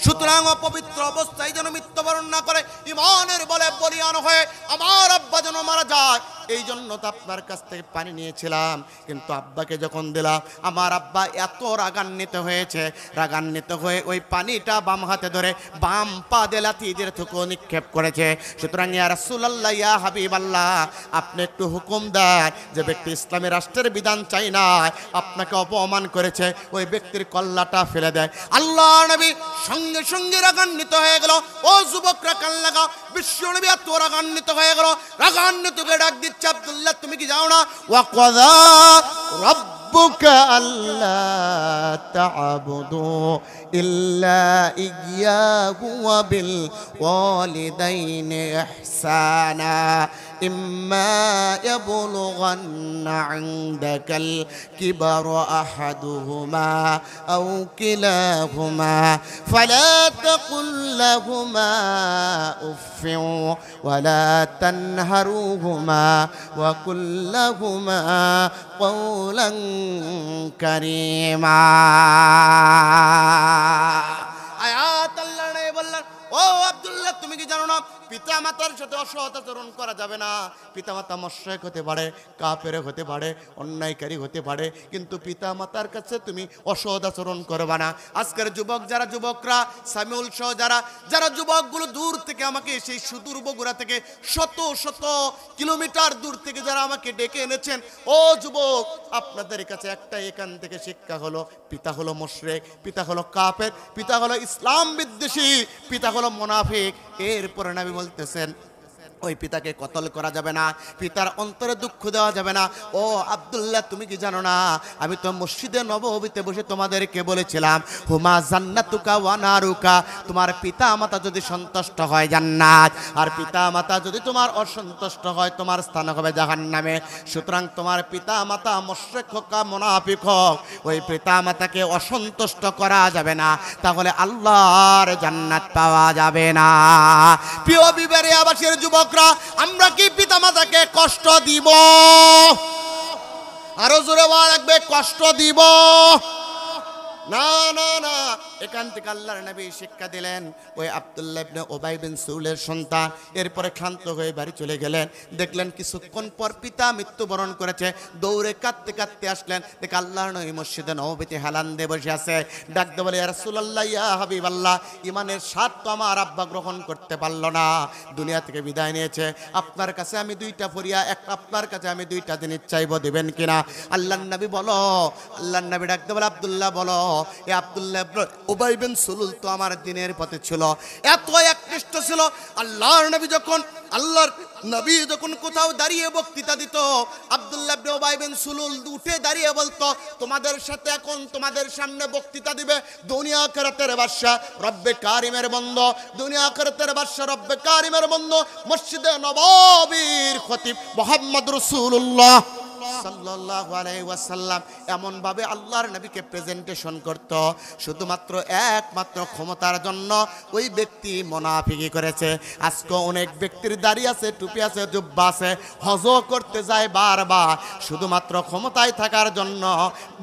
সুতরাং অপবিত্র অবস্থায় যেন মৃত্যুবরণ না করে, ঈমানের বলে বলিয়ান হয়ে আমার আব্বা যেন মারা যায়, এই জন্য তো আপনার কাছ থেকে পানি নিয়েছিলাম। কিন্তু আব্বাকে যখন দিলাম, আমার আব্বা এত রাগান্বিত হয়েছে, রাগান্বিত হয়ে ওই পানিটা বাম হাতে ধরে বাম পা দিয়ে লাথি দিয়ে থুকো নিক্ষেপ করেছে। সুতরাং ইয়া রাসূলুল্লাহ ইয়া হাবিবাল্লাহ, আপনি একটু হুকুম দেন, যে ব্যক্তি ইসলামী রাষ্ট্রের বিধান চাই না, আপনাকে অপমান করেছে, ওই ব্যক্তির কল্লাটা ফেলে দেয়। আল্লাহ নবী সঙ্গে সঙ্গে রাগান্বিত হয়ে গেল। ও যুবকরা কান লাগাও, বিশ্ব নবী এত রাগান্বিত হয়ে গেল, রাগান্বিত করে ডাক দিচ্ছে আব্দুল্লাহ তুমি কি যাও না? ওয়া ক্বাযা রাব্বুকা আল্লা তা'বুদু ইল্লা ইয়্যাহু ওয়া বিল ওয়ালিদাইনি ইহসানা ইম্মা ইয়াবলুগান্না ইনদাকাল কিবারা আহাদুহুমা আও কিলাহুমা ফালা তাকুল লাহুমা উফফিন ওয়ালা তানহারুহুমা ওয়া কুল লাহুমা কওলান কারীমা। আয়াত আল্লাহ নেই বললেন, ও আব্দুল্লাহ তুমি কি জানো না পিতা মাতার সাথে অসৎ আচরণ করা যাবে না। পিতা মাতা মুশরিক হতে পারে, কাফের হতে পারে, অন্যায়কারী হতে পারে, কিন্তু পিতা মাতার কাছে তুমি অসৎ আচরণ করবে না। আজকের যুবকরা সামিউল সহ যারা যুবকগুলো দূর থেকে আমাকে, সেই সুদূর বগুড়া থেকে শত শত কিলোমিটার দূর থেকে যারা আমাকে ডেকে এনেছেন, ও যুবক, আপনাদের কাছে একটাই এখান থেকে শিক্ষা হলো, পিতা হলো মুশরিক, পিতা হলো কাফের, পিতা হলো ইসলাম বিদ্বেষী, পিতা হলো মুনাফিক। এরপরে নবী বলতেছেন ওই পিতাকে কতল করা যাবে না, পিতার অন্তরে দুঃখ দেওয়া যাবে না। ও আব্দুল্লাহ তুমি কি জানো না, আমি তো মসজিদে নববীতে বসে তোমাদেরকে বলেছিলাম হুমা জান্নাতুকা ওয়া নারুকা, তোমার পিতা মাতা যদি সন্তুষ্ট হয় জান্নাত, আর পিতা মাতা যদি তোমার অসন্তুষ্ট হয় তোমার স্থান হবে জাহান্নামে। সুতরাং তোমার পিতা মাতা মুশরিক হোক মুনাফিক হোক, ওই পিতা মাতাকে অসন্তুষ্ট করা যাবে না, তাহলে আল্লাহর জান্নাত পাওয়া যাবে না। প্রিয় বিবারিয়াবাসীর যুবক, আমরা কি পিতা মাতাকে কষ্ট দিব? আরো জোরে বলা লাগবে, কষ্ট দিব না না না। এখান থেকে আল্লাহর নবী শিক্ষা দিলেন। ওই আব্দুল্লাহ ইবনে উবাই বিন সুলের সন্তান এরপরে ক্ষান্ত হয়ে বাড়ি চলে গেলেন। দেখলেন কিছুক্ষণ পর পিতা মৃত্যুবরণ করেছে, দৌড়ে কাঁদতে কাঁদতে আসলেন, দেখে আল্লাহর নবী মসজিদে নববীতে হেলান দিয়ে বসে আছে। ডাক দিয়ে বলে ইয়া রাসূলুল্লাহ ইয়া হাবিবাল্লাহ, ইমানের স্বাদ তো আমার আব্বা গ্রহণ করতে পারলো না, দুনিয়া থেকে বিদায় নিয়েছে, আপনার কাছে আমি দুইটা ফরিয়া, আপনার কাছে আমি দুইটা জিনিস চাইবো, দিবেন কিনা? আল্লাহর নবী বলো, আল্লাহর নবী ডাক দিয়ে বলে আব্দুল্লাহ বলো। এ আব্দুল্লাহ উবাই বিন সুলুল তো আমার দিনের পথে ছিল, এত একনিষ্ঠ ছিল। আল্লাহর নবী যখন কোথাও দাঁড়িয়ে বক্তৃতা দিত, আব্দুল্লাহ ইবনে উবাই বিন সুলুল উঠে দাঁড়িয়ে বলতো তোমাদের সাথে এখন তোমাদের সামনে বক্তৃতা দিবে দুনিয়া আখিরাতের বাদশা রব্বে কারিমের বন্ধু, দুনিয়া আখিরাতের বাদশা রব্বে কারিমের বন্ধু, মসজিদে নববীর খতিব মুহাম্মদ রাসূলুল্লাহ সাল্লাল্লাহু আলাইহি ওয়াসাল্লাম এমন ভাবে আল্লাহর নবীকে প্রেজেন্টেশন করত, শুধুমাত্র একমাত্র ক্ষমতার জন্য ওই ব্যক্তি মুনাফিকি করেছে। আজকে অনেক ব্যক্তির দাড়ি আছে, টুপি আছে, জুব্বা আছে, হজ করতে যায় বারবার, শুধুমাত্র ক্ষমতায় থাকার জন্য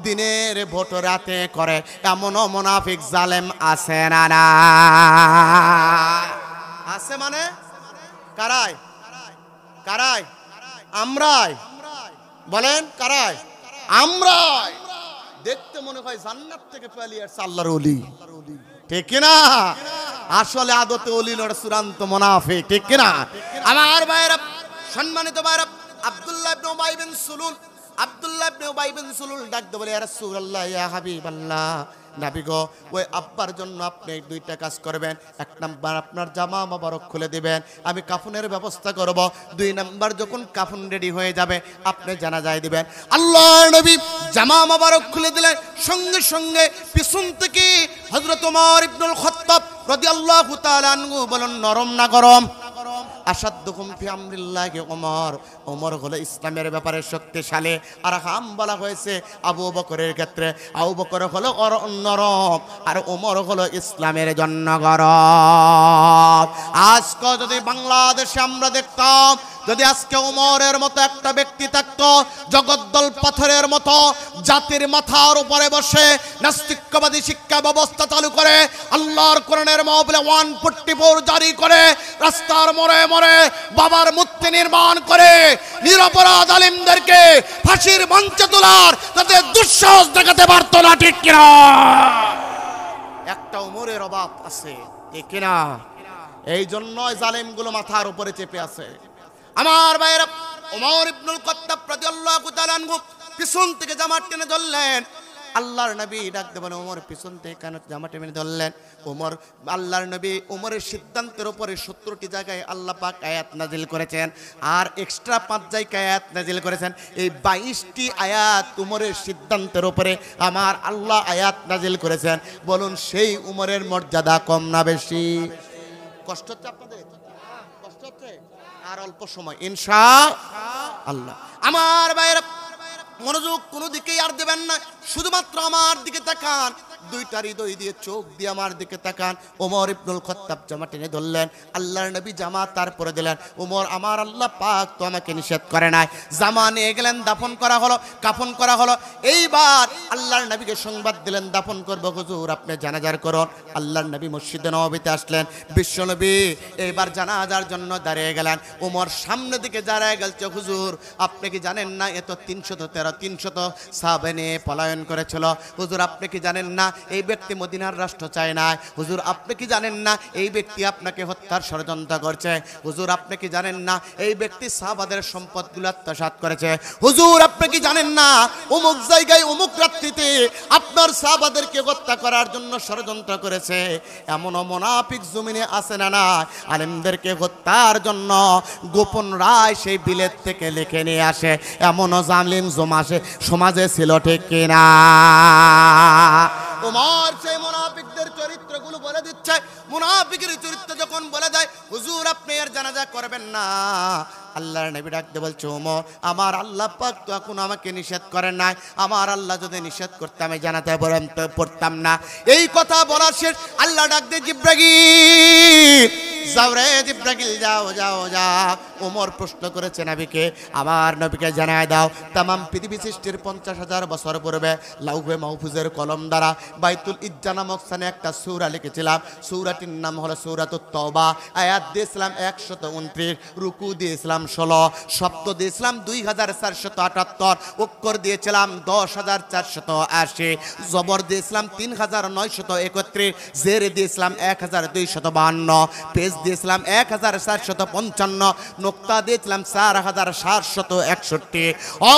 দিনের ভোট রাতে করে। এমনও মুনাফিক জালেম আছে না? না আছে মানে কারাই কারাই আমরাই বলেন, কারাই আমরাই। দেখতে মনে হয় জান্নাত থেকে পালিয়ে আসছে আল্লাহর ওলি, ঠিক কিনা? আসলে আদতে ওলি নড়ে চূড়ান্ত মুনাফিক, ঠিক কিনা? আমার ভাইরা, সম্মানিত ভাইরা, আব্দুল্লাহ ইবনে উবাই বিন সুলুল, আব্দুল্লাহ ইবনে উবাই বিন সুলুল ডাকতে বলে, ইয়া রাসূলুল্লাহ, ইয়া হাবিবাল্লাহ, নবী গো, ওই আব্বার জন্য আপনি দুইটা কাজ করবেন। এক নাম্বার আপনার জামা মোবারক খুলে দিবেন, আমি কাফনের ব্যবস্থা করব। দুই নাম্বার যখন কাফন রেডি হয়ে যাবে আপনি জানাজায় দিবেন। আল্লাহর নবী জামা মোবারক খুলে দিলেন, সঙ্গে সঙ্গে পিছন থেকে হযরত ওমর ইবনুল খাত্তাব রাদিয়াল্লাহু তাআলা আনহু বলেন, নরম না গরম? আসাদুকুম ফি আমরিল্লাহি ওমর, ওমর হলো ইসলামের ব্যাপারে শক্তিশালী। আর হাম বলা হয়েছে আবু বকরের ক্ষেত্রে, আবু বকর হলো নরম আর ওমর হলো ইসলামের জন্য গরম। আজকে যদি বাংলাদেশে আমরা দেখতাম, যদি আজকে ওমরের মতো একটা ব্যক্তি থাকতো, জগদ্দল পাথরের মতো জাতির মাথার উপরে বসে নাস্তিক্যবাদী শিক্ষা ব্যবস্থা চালু করে, আল্লাহর কোরআনের মাহফিলে 144 জারি করে, রাস্তার মোড়ে মোড়ে বাবার মূর্তি নির্মাণ করে নিরপরাধ আলেমদেরকে ফাঁসির মঞ্চে তোলার তাদের দুঃসাহস দেখাতে পারতো না, ঠিক কিনা? একটা ওমরের অভাব আছে, ঠিক কিনা? এই জন্যই জালেমগুলো মাথার উপরে চেপে আছে। আমার ভাইয়েরা, ওমর ইবনুল খাত্তাব রাদিয়াল্লাহু তাআলা আনহু পিছন থেকে জামা টেনে ধরলেন। আল্লাহর নবী ডাক দেবেন, ওমর পিছন থেকে কেন জামা টেনে ধরলেন? ওমর, আল্লাহর নবী ওমরের সিদ্ধান্তের উপরে 70টি জায়গায় আল্লাহ পাক আয়াত নাজিল করেছেন, আর এক্সট্রা 5 জায়গায় আয়াত নাজিল করেছেন। এই 22টি আয়াত ওমরের সিদ্ধান্তের উপরে আমার আল্লাহ আয়াত নাজিল করেছেন। বলুন, সেই ওমরের মর্যাদা কম না বেশি? কষ্ট হচ্ছে আপনাদের? কষ্ট হচ্ছে? আর অল্প সময় ইনশাআল্লাহ। আমার ভাইরা, মনোযোগ কোনো দিকেই আর দেবেন না, শুধুমাত্র আমার দিকে তাকান, দুইটা হৃদয় দিয়ে চোখ দিয়ে আমার দিকে তাকান। ওমর ইবনুল খাত্তাব জামা টেনে ধরলেন, আল্লাহর নবী জামা তারপরে দিলেন। ওমর, আমার আল্লাহ পাক তো আমাকে নিষেধ করে নাই। জামা নিয়ে গেলেন, দাফন করা হলো, কাফন করা হলো। এইবার আল্লাহর নবীকে সংবাদ দিলেন, দাফন করবো হুজুর, আপনি জানাজার করুন। আল্লাহর নবী মসজিদে নববীতে আসলেন, বিশ্ব নবী এইবার জানাজার জন্য দাঁড়িয়ে গেলেন। ওমর সামনে দিকে দাঁড়িয়ে গেলছে, হুজুর আপনি কি জানেন না এত 300 সাহাবা নিয়ে পলায়ন করেছিল? হুজুর আপনি কি জানেন না এই ব্যক্তি মদিনার রাষ্ট্র চায় না? হুজুর আপনি কি জানেন না এই ব্যক্তি আপনাকে হত্যার ষড়যন্ত্র করছে? হুজুর আপনি কি জানেন না এই ব্যক্তি সাহাবাদের সম্পদগুলো আত্মসাৎ করেছে? হুজুর আপনি কি জানেন না অমুক জায়গায় অমুক রাত্রিতে আপনার সাহাবাদেরকে হত্যা করার জন্য ষড়যন্ত্র করেছে? এমন মুনাফিক জমিনে আছে না? না, আলেমদেরকে হত্যার জন্য গোপন রায় সেই বিলেত থেকে লিখে নিয়ে আসে, এমনও জালিম সমাজে ছিল, ঠিক কিনা? ওমর সেই মুনাফিকদের চরিত্রগুলো বলে দিচ্ছে। মুনাফিকের চরিত্র যখন বলে দেয়, হুজুর আপনি এর জানাজা করবেন না, আল্লাহর নবী ডাকতে বলছে, ওমর আমার আল্লাহ পাক তো এখন আমাকে নিষেধ করেন নাই, আমার আল্লাহ যদি নিষেধ করতে আমি জানাতে পড়তাম না। এই কথা বলার শেষ আল্লাহ ডাক দিয়ে, জিব্রাইল যাও রে, জিব্রাইল যাও যাও যাও। ওমর প্রশ্ন করেছে নবীকে, আমার নবীকে জানায় দাও, তামাম পৃথিবী সৃষ্টির 50,000 বছর পূর্বে লাউহে মাহফুজের কলম দ্বারা বাইতুল ইজ্জা নামক স্থানে একটা সূরা লিখেছিলাম। সূরাটির নাম হলো সূরাতুত তওবা। আয়াত দিয়েছিলাম 129, রুকু দিয়েছিলাম 16, শব্দ দিয়েছিলাম 2478, অক্ষর দিয়েছিলাম 10,480, জবর দিয়েছিলাম 3,931, জের দিয়েছিলাম 1,252, পেজ দিয়েছিলাম 1,455, নোক্তা দিয়েছিলাম 4,761। ও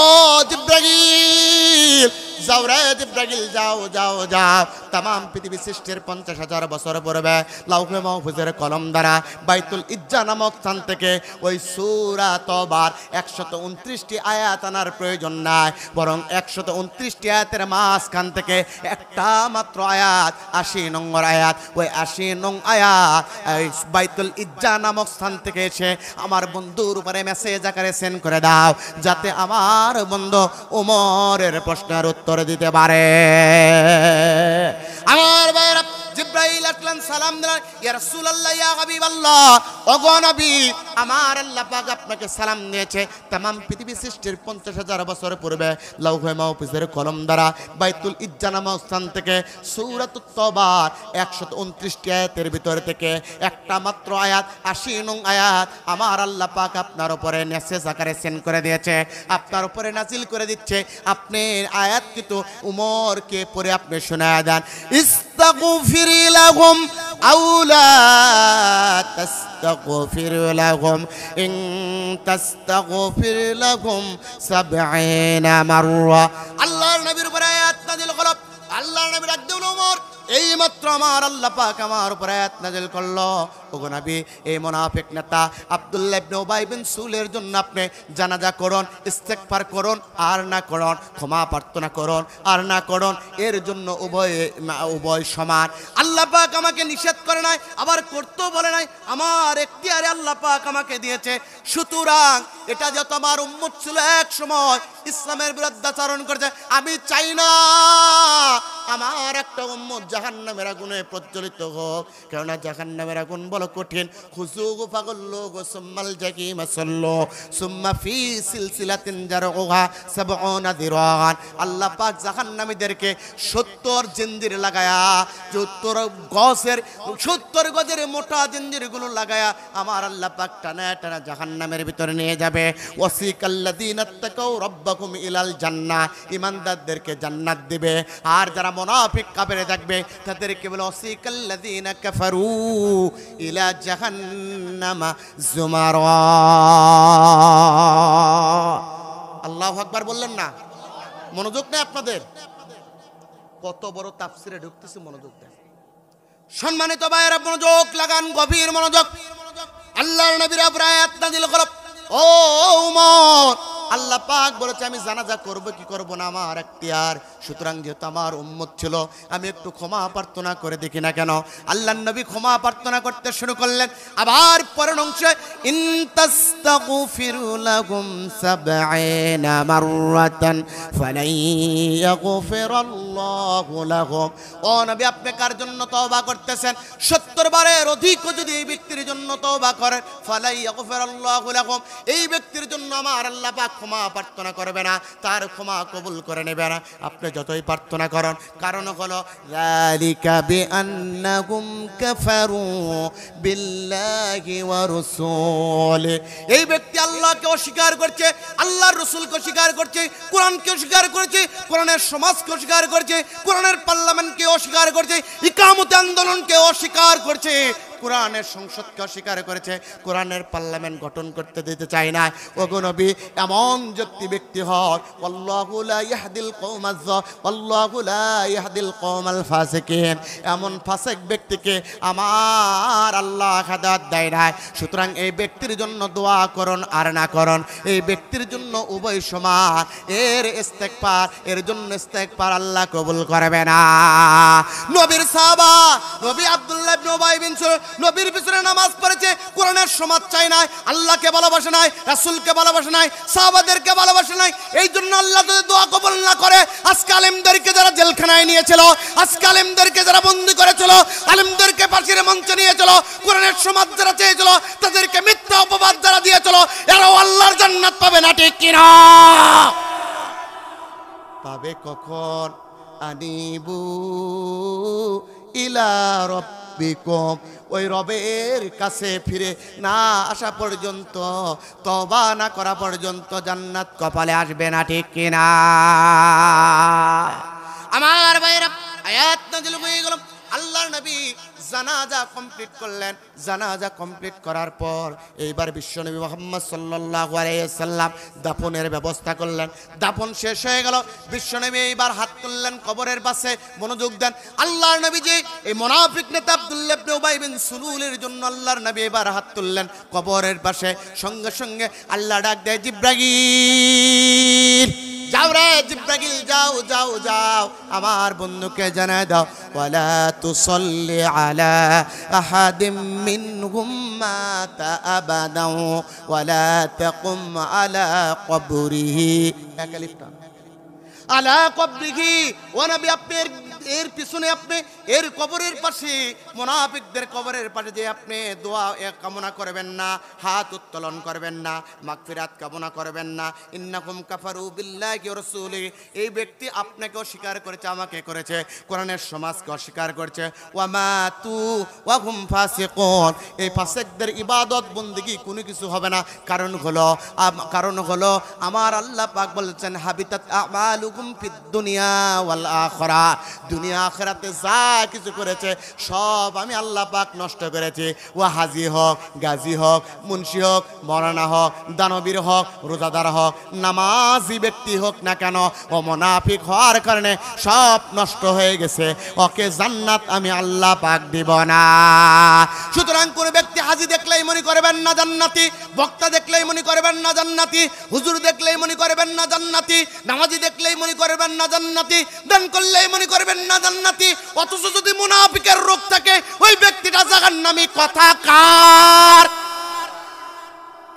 জিব্রাইল যাও রে জিব্রাইল যাও যাও যাও। তাম পৃথিবী সৃষ্টির 50,000 বছর পূর্বে লাউহে মাহফুজের কলম দ্বারা বাইতুল ইজ্জা নামক স্থান থেকে ওই সূরা তওবার 129টি আয়াত আনার প্রয়োজন নাই, বরং 129টি আয়াতের মাঝখান থেকে একটা মাত্র আয়াত 80 নম্বর আয়াত, ওই 80 নং আয়াত বাইতুল ইজ্জা নামক স্থান থেকে এসে আমার বন্ধুর উপরে মেসেজ আকারে সেন্ড করে দাও, যাতে আমার বন্ধু ওমরের প্রশ্নের উত্তর দিতে পারে। আমার ভাইরা জিব্রাইল আসলেন, সালাম দিলেন, ইয়া রাসূলুল্লাহ ইয়া হাবিবাল্লাহ, ওগো নবী আমার আল্লাহ পাক আপনাকে সালাম দিয়েছে। तमाम পৃথিবী সৃষ্টির 50,000 বছর পূর্বে লাউহে মাহফুজের কলম দ্বারা বাইতুল ইজ্জা নামক স্থান থেকে সূরাতুত তওবার 129টি আয়াতের ভিতর থেকে একটা মাত্র আয়াত 80 নং আয়াত আমার আল্লাহ পাক আপনার উপরে মেসেজ আকারে সেন্ড করে দিয়েছে, আপনার উপরে নাজিল করে দিচ্ছে। আপনি আয়াত কিন্তু উমরকে পড়ে আপনি শোনায়া দেন। ইস্তাগফির লাহুম আও লা তাস্তাগফির লাহুম ইন তাস্তাগফির লাহুম 70 মাররা। আল্লাহর নবীর উপরে আয়াত নাজিল হলো। আল্লাহর নবী একদম ওমর এই মাত্র আমার আল্লাহ পাক আমার উপর আয়াত নাযিল করলো, ওগো নবী এই মুনাফিক নেতা আব্দুল্লাহ ইবনে উবাই বিন সুলের জন্য আপনি জানাজা করুন, ইস্তেগফার করুন আর না করুন, ক্ষমা প্রার্থনা করুন আর না করুন, এর জন্য উভয় সমান। আল্লাহ পাক আমাকে নিষেধ করে নাই, আবার করতেও বলে নাই, আমার এখতিয়ারে আল্লাহ পাক আমাকে দিয়েছে। সুতরাং এটা যত আমার উম্মত ছিল এক সময় ইসলামের বিরুদ্ধাচরণ করেছে, আমি চাই না আমার একটা উম্মত জাহান্নামের আগুনে প্রজ্বলিত হোক, কেননা জাহান্নামের আগুন বড় কঠিন। খুজুগু ফাগল্লু সুম্মাল জাকিম সাল্লু সুম্মা ফি সিলসিলাতিন জারউহা 70 দিরান। আল্লাহ পাক জাহান্নামীদেরকে 70 জিঞ্জির লাগায়া, 70 গজের মোটা জিঞ্জিরগুলো লাগায়া আমার আল্লাহ পাক টানা টানা জাহান্নামের ভিতরে নিয়ে যাবে। ওয়াসিকাল্লাযিনা তাকাউ রাব্বাকুম ইলাল জান্নাহ, ঈমানদারদেরকে জান্নাত দিবে। আর যারা মুনাফিক কাফের থাকবে তাদেরকে বলে ওয়াসিকাল্লাযিনা কাফারু ইলা জাহান্নামা যুমারা। আল্লাহু আকবার বললেন না? মনোযোগ নেই আপনাদের? কত বড় তাফসিরে ঢুকতেছে, মনোযোগ দেন। সম্মানিত ভাইয়েরা মনোযোগ লাগান, গভীর মনোযোগ। আল্লাহর নবীর উপরে আয়াত নাযিল হলো, ও উমর আল্লাহ পাক বলেছে আমি জানাজা করব কি করব না আমার এখতিয়ার। সুতরাং যেহেতু আমার উম্মত ছিল আমি একটু ক্ষমা প্রার্থনা করে দেখি না কেন। আল্লাহর নবী ক্ষমা প্রার্থনা করতে শুরু করলেন। আবার পরের অংশে ইন তাস্তাগফিরু লাহুম 70 মাররাতান ফালাই ইয়াগফিরাল্লাহু লাহুম। ও নবী আপনি কার জন্য তওবা করতেছেন? 70 বারের অধিক যদি এই ব্যক্তির জন্য তওবা করেন, ফালাই ইয়াগফিরাল্লাহু লাহুম, এই ব্যক্তির জন্য আমার আল্লাহ পাক ক্ষমা প্রার্থনা করবে না, তার ক্ষমা কবুল করে নেবে না, আপনি যতই প্রার্থনা করেন। কারণ হলো যালিকা বিআন্নাহুম কাফারু বিল্লাহি ওয়া রাসূলি, এই ব্যক্তি আল্লাহকে অস্বীকার করছে, আল্লাহর রাসূলকে অস্বীকার করছে, কোরআনকে অস্বীকার করেছে, কোরআনের সমাজকে অস্বীকার করছে, কোরআনের পার্লামেন্টকে অস্বীকার করছে, ইকামতে আন্দোলনকে অস্বীকার করছে, কোরআনের সংসদকে অস্বীকার করেছে, কোরআনের পার্লামেন্ট গঠন করতে দিতে চায় না। ওগো নবী এমন ব্যক্তি হয় আল্লাহু লা ইয়াহদিল কওমাল ফাসিকিন, এমন ফাসিক ব্যক্তিকে আমার আল্লাহ হেদায়েত দেয় না। সুতরাং এই ব্যক্তির জন্য দোয়া করুন আর না করুন, এই ব্যক্তির জন্য উভয় সমান। এর ইস্তেগফার, এর জন্য ইস্তেগফার আল্লাহ কবুল করবে না। নবীর সাহাবা নবী আব্দুল্লাহ ইবনে উবাই বিন সুলুল নবীর পিছনে নামাজ পড়েছে, কোরআনের সমাজ চাই নাই, আল্লাহকে ভালোবাসে নাই, রাসূলকে ভালোবাসে নাই, সাহাবাদেরকে ভালোবাসে নাই। এই জন্য আল্লাহ যদি দোয়া কবুল না করে, আজকে আলেমদেরকে যারা জেলখানায় নিয়েছিল, আজকে আলেমদেরকে যারা বন্দী করেছিল, আলেমদেরকে ফাঁসির মঞ্চে নিয়েছিল, কোরআনের সমাজ যারা চেয়েছিল, তাদেরকে মিথ্যা অপবাদ যারা দিয়েছিল, এরাও আল্লাহর জান্নাত পাবে না, ঠিক কিনা? পাবে কখন? আনিবু ইলা রাব্বিকুম, ওই রবের কাছে ফিরে না আসা পর্যন্ত, তওবা না করা পর্যন্ত জান্নাত কপালে আসবে না, ঠিক কিনা? আমার ভাইরা আয়াত নাযিল হয়ে গেল। আল্লাহর নবী জানাজা কমপ্লিট করলেন। জানাজা কমপ্লিট করার পর এইবার বিশ্বনবী মুহাম্মদ সাল্লাল্লাহু আলাইহি ওয়াসাল্লাম দাফনের ব্যবস্থা করলেন। দাফন শেষ হয়ে গেল, বিশ্বনবী এইবার হাত তুললেন কবরের পাশে। মনোযোগ দেন, আল্লাহর নবীজি এই মুনাফিক নেতা আব্দুল্লাহ ইবনে উবাই বিন সুলুলের জন্য আল্লাহর নবী এবার হাত তুললেন কবরের পাশে। সঙ্গে সঙ্গে আল্লাহ ডাক দেয়, জিব্রাইল যাও রে জিব্রাইল, যাও যাও যাও, আমার বন্ধুকে জানায় দাও, ওয়ালা তুসাল্লি আলা আহাদিম মিনহুম মাতা আবাদাও ওয়ালা তাকুম আলা কবরিহি, একালিফটা আলা কবরিহি। ও নবী, আপনি এর পিছনে আপনি এর কবরের পাশে, মুনাফিকদের কবরের পাশে যে আপনি দোয়া কামনা করবেন না, হাত উত্তোলন করবেন না, মাগফিরাত কামনা করবেন না। ইন্নাকুম কাফারু বিল্লাহি ওয়া রাসূলিহি, এই ব্যক্তি আপনাকে অস্বীকার করেছে, আমাকে করেছে, কোরআনের সমাজকে অস্বীকার করেছে। ওয়া মাতু ওয়া হুম ফাসিকুন, এই ফাসিকদের ইবাদত বন্দেগী কোনো কিছু হবে না। কারণ হলো আমার আল্লাহ পাক বলেছেন, হাবিতাত আমালুকুম ফিদ দুনিয়া ওয়াল আখিরা, দুনিয়া আখিরাতে যা কিছু করেছে সব আমি আল্লাহ পাক নষ্ট করেছি। ও হাজি হোক, গাজী হোক, মুন্সি হোক, মৌলানা হোক, দানবীর হোক, রোজাদার হোক, নামাজি ব্যক্তি হোক না কেন, ও মুনাফিক হওয়ার কারণে সব নষ্ট হয়ে গেছে, ওকে জান্নাত আমি আল্লাহ পাক দিব না। সুতরাং কোন ব্যক্তি হাজি দেখলেই মনে করবেন না জান্নাতি, বক্তা দেখলেই মনে করবেন না জান্নাতি, হুজুর দেখলেই মনে করবেন না জান্নাতি, নামাজি দেখলেই মনে করবেন না জান্নাতি, দান করলেই মনে করবেন না জান্নাতি। অথচ যদি মুনাফিকের রোগ থাকে, ওই ব্যক্তিটা জাহান্নামী। কথা কার?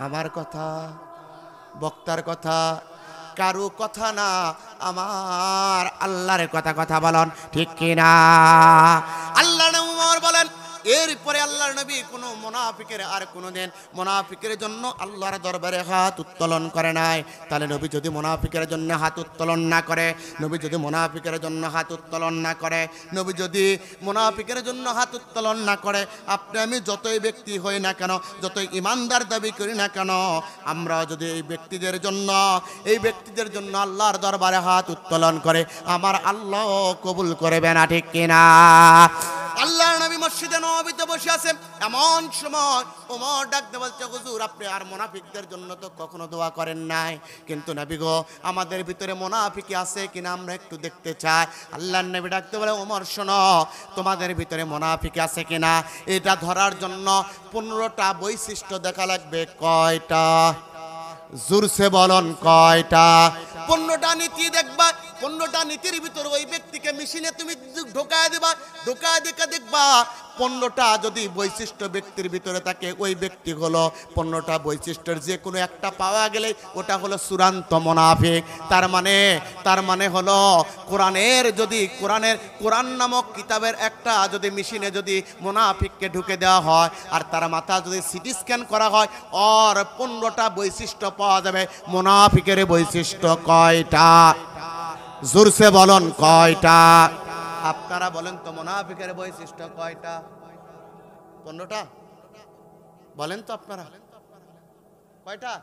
আমার কথা, বক্তার কথা, কারো কথা না, আমার আল্লাহর কথা। কথা বলেন ঠিক কিনা? আল্লাহ নবী বলেন, এরপরে আল্লাহর নবী কোনো মুনাফিকের আর কোনোদিন মুনাফিকের জন্য আল্লাহর দরবারে হাত উত্তোলন করে নাই। তাহলে নবী যদি মুনাফিকের জন্য হাত উত্তোলন না করে, নবী যদি মুনাফিকের জন্য হাত উত্তোলন না করে, নবী যদি মুনাফিকের জন্য হাত উত্তোলন না করে, আপনি আমি যতই ব্যক্তি হই না কেন, যতই ইমানদার দাবি করি না কেন, আমরা যদি এই ব্যক্তিদের জন্য আল্লাহর দরবারে হাত উত্তোলন করে, আমার আল্লাহ কবুল করবে না। ঠিক কিনা? আল্লাহর নবী মসজিদে নববীতে বসে আছেন, এমন সময় ওমর ডাকতে বলছে, হুজুর আপনি আর মুনাফিকদের জন্য তো কখনো দোয়া করেন নাই, কিন্তু নবী গো আমাদের ভিতরে মুনাফিক আছে কিনা আমরা একটু দেখতে চাই। আল্লাহর নবী ডাকতে বলে, ওমর শোনো, তোমাদের ভিতরে মুনাফিক আছে কিনা এটা ধরার জন্য 15টা বৈশিষ্ট্য দেখা লাগবে। কয়টা? জোরসে বলুন, কয়টা? 15টা নীতি দেখবা। 15টা নীতির ভিতরে ওই ব্যক্তিকে মেশিনে তুমি ঢোকায় দেবা, ঢোকায় দেখবা 15টা যদি বৈশিষ্ট্য ব্যক্তির ভিতরে থাকে, ওই ব্যক্তি হলো 15টা বৈশিষ্ট্যের যে কোনো একটা পাওয়া গেলে ওটা হলো চূড়ান্ত মুনাফিক। তার মানে হলো কোরআন নামক কিতাবের একটা যদি মেশিনে যদি মুনাফিককে ঢুকে দেওয়া হয়, আর তার মাথা যদি সিটি স্ক্যান করা হয়, আর 15টা বৈশিষ্ট্য পাওয়া যাবে। মুনাফিকের বৈশিষ্ট্য কয়টা? জোরসে বলুন, কয়টা? আপনারা বলেন তো, মুনাফিকের বৈশিষ্ট্য কয়টা? 15টা বলেন তো আপনারা, কয়টা?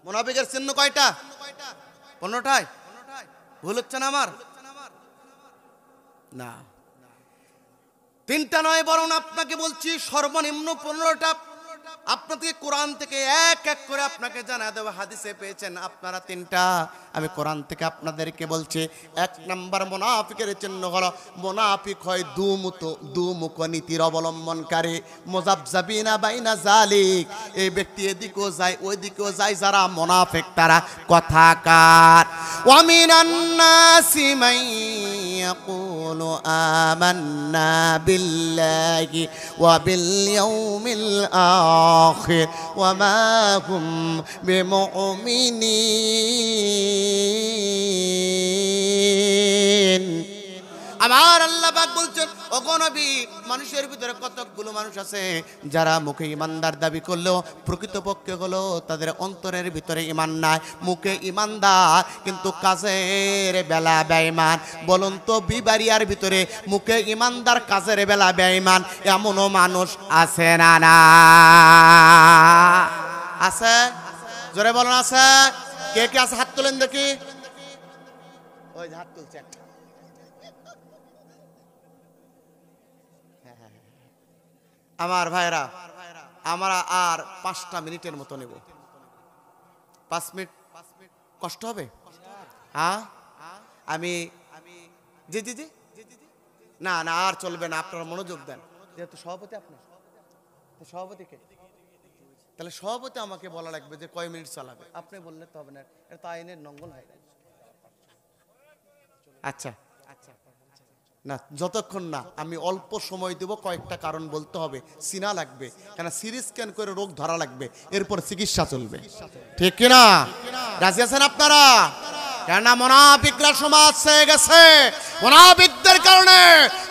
মুনাফিকের চিহ্ন কয়টা? 15টায়? ভুল হচ্ছে না আমার? না, 3টা নয়, বরং আপনাকে বলছি সর্বনিম্ন 15টা। আপনাকে কোরআন থেকে এক এক করে আপনাকে জানা দেবো। হাদিসে পেয়েছেন আপনারা 3টা, আমি কোরআন থেকে আপনাদেরকে বলছি। 1 নম্বর মুনাফিকের চিহ্ন হলো, মুনাফিক হয় দুমুখ নীতির অবলম্বনকারী, মুযাবযাবিনা বাইনা যালিক, এই ব্যক্তি এদিকেও যায় ওইদিকেও যায়, যারা মুনাফিক তারা কথাকার। ওয়া মিনান নাসি মান ইয়াকুলু আমান্না বিল্লাহি ওয়া বিল ইয়াউমিল আখির ওয়া মা হুম বিমুমিনিন। আমার আল্লাহ পাক বলছেন, ওগো নবী, মানুষের ভিতরে কতকগুলো মানুষ আছে যারা মুখে ইমানদার দাবি করলেও প্রকৃতপক্ষে হলো তাদের অন্তরের ভিতরে ইমান নাই। মুখে ইমানদার কিন্তু কাজের বেলা বেঈমান। বলুন তো, বিবাড়িয়ার ভিতরে মুখে ইমানদার কাজের বেলা বেঈমান এমনও মানুষ আছে না? না আছে? জোরে বলুন, আছে? কে কে আছে? হাত তোলেন দেখি। ওই হাত তুলছে একটা। আমার ভাইরা, আমরা আর 5টা মিনিটের মতো নেব। 5 মিনিট কষ্ট হবে? হ্যাঁ, আমি জি জি জি না না, আর চলবে না, আপনারা মনোযোগ দেন। যেহেতু সভাপতি আপনার, সভাপতিকে তাহলে সভাপতি আমাকে বলা লাগবে যে কয় মিনিট চালাবে। আপনি বললে তো হবে না, এটা তো আইনের নঙ্গল হয়। আচ্ছা আচ্ছা না, যতক্ষণ না আমি অল্প সময় দেব, কয়েকটা কারণ বলতে হবে, সিনা লাগবে, কেন সিরি স্ক্যান করে রোগ ধরা লাগবে, এরপর চিকিৎসা চলবে, ঠিক কিনা? রাজি আছেন আপনারা? কেন মুনাফিকরা সমাজ ছেয়ে গেছে, মুনাফিকদের কারণে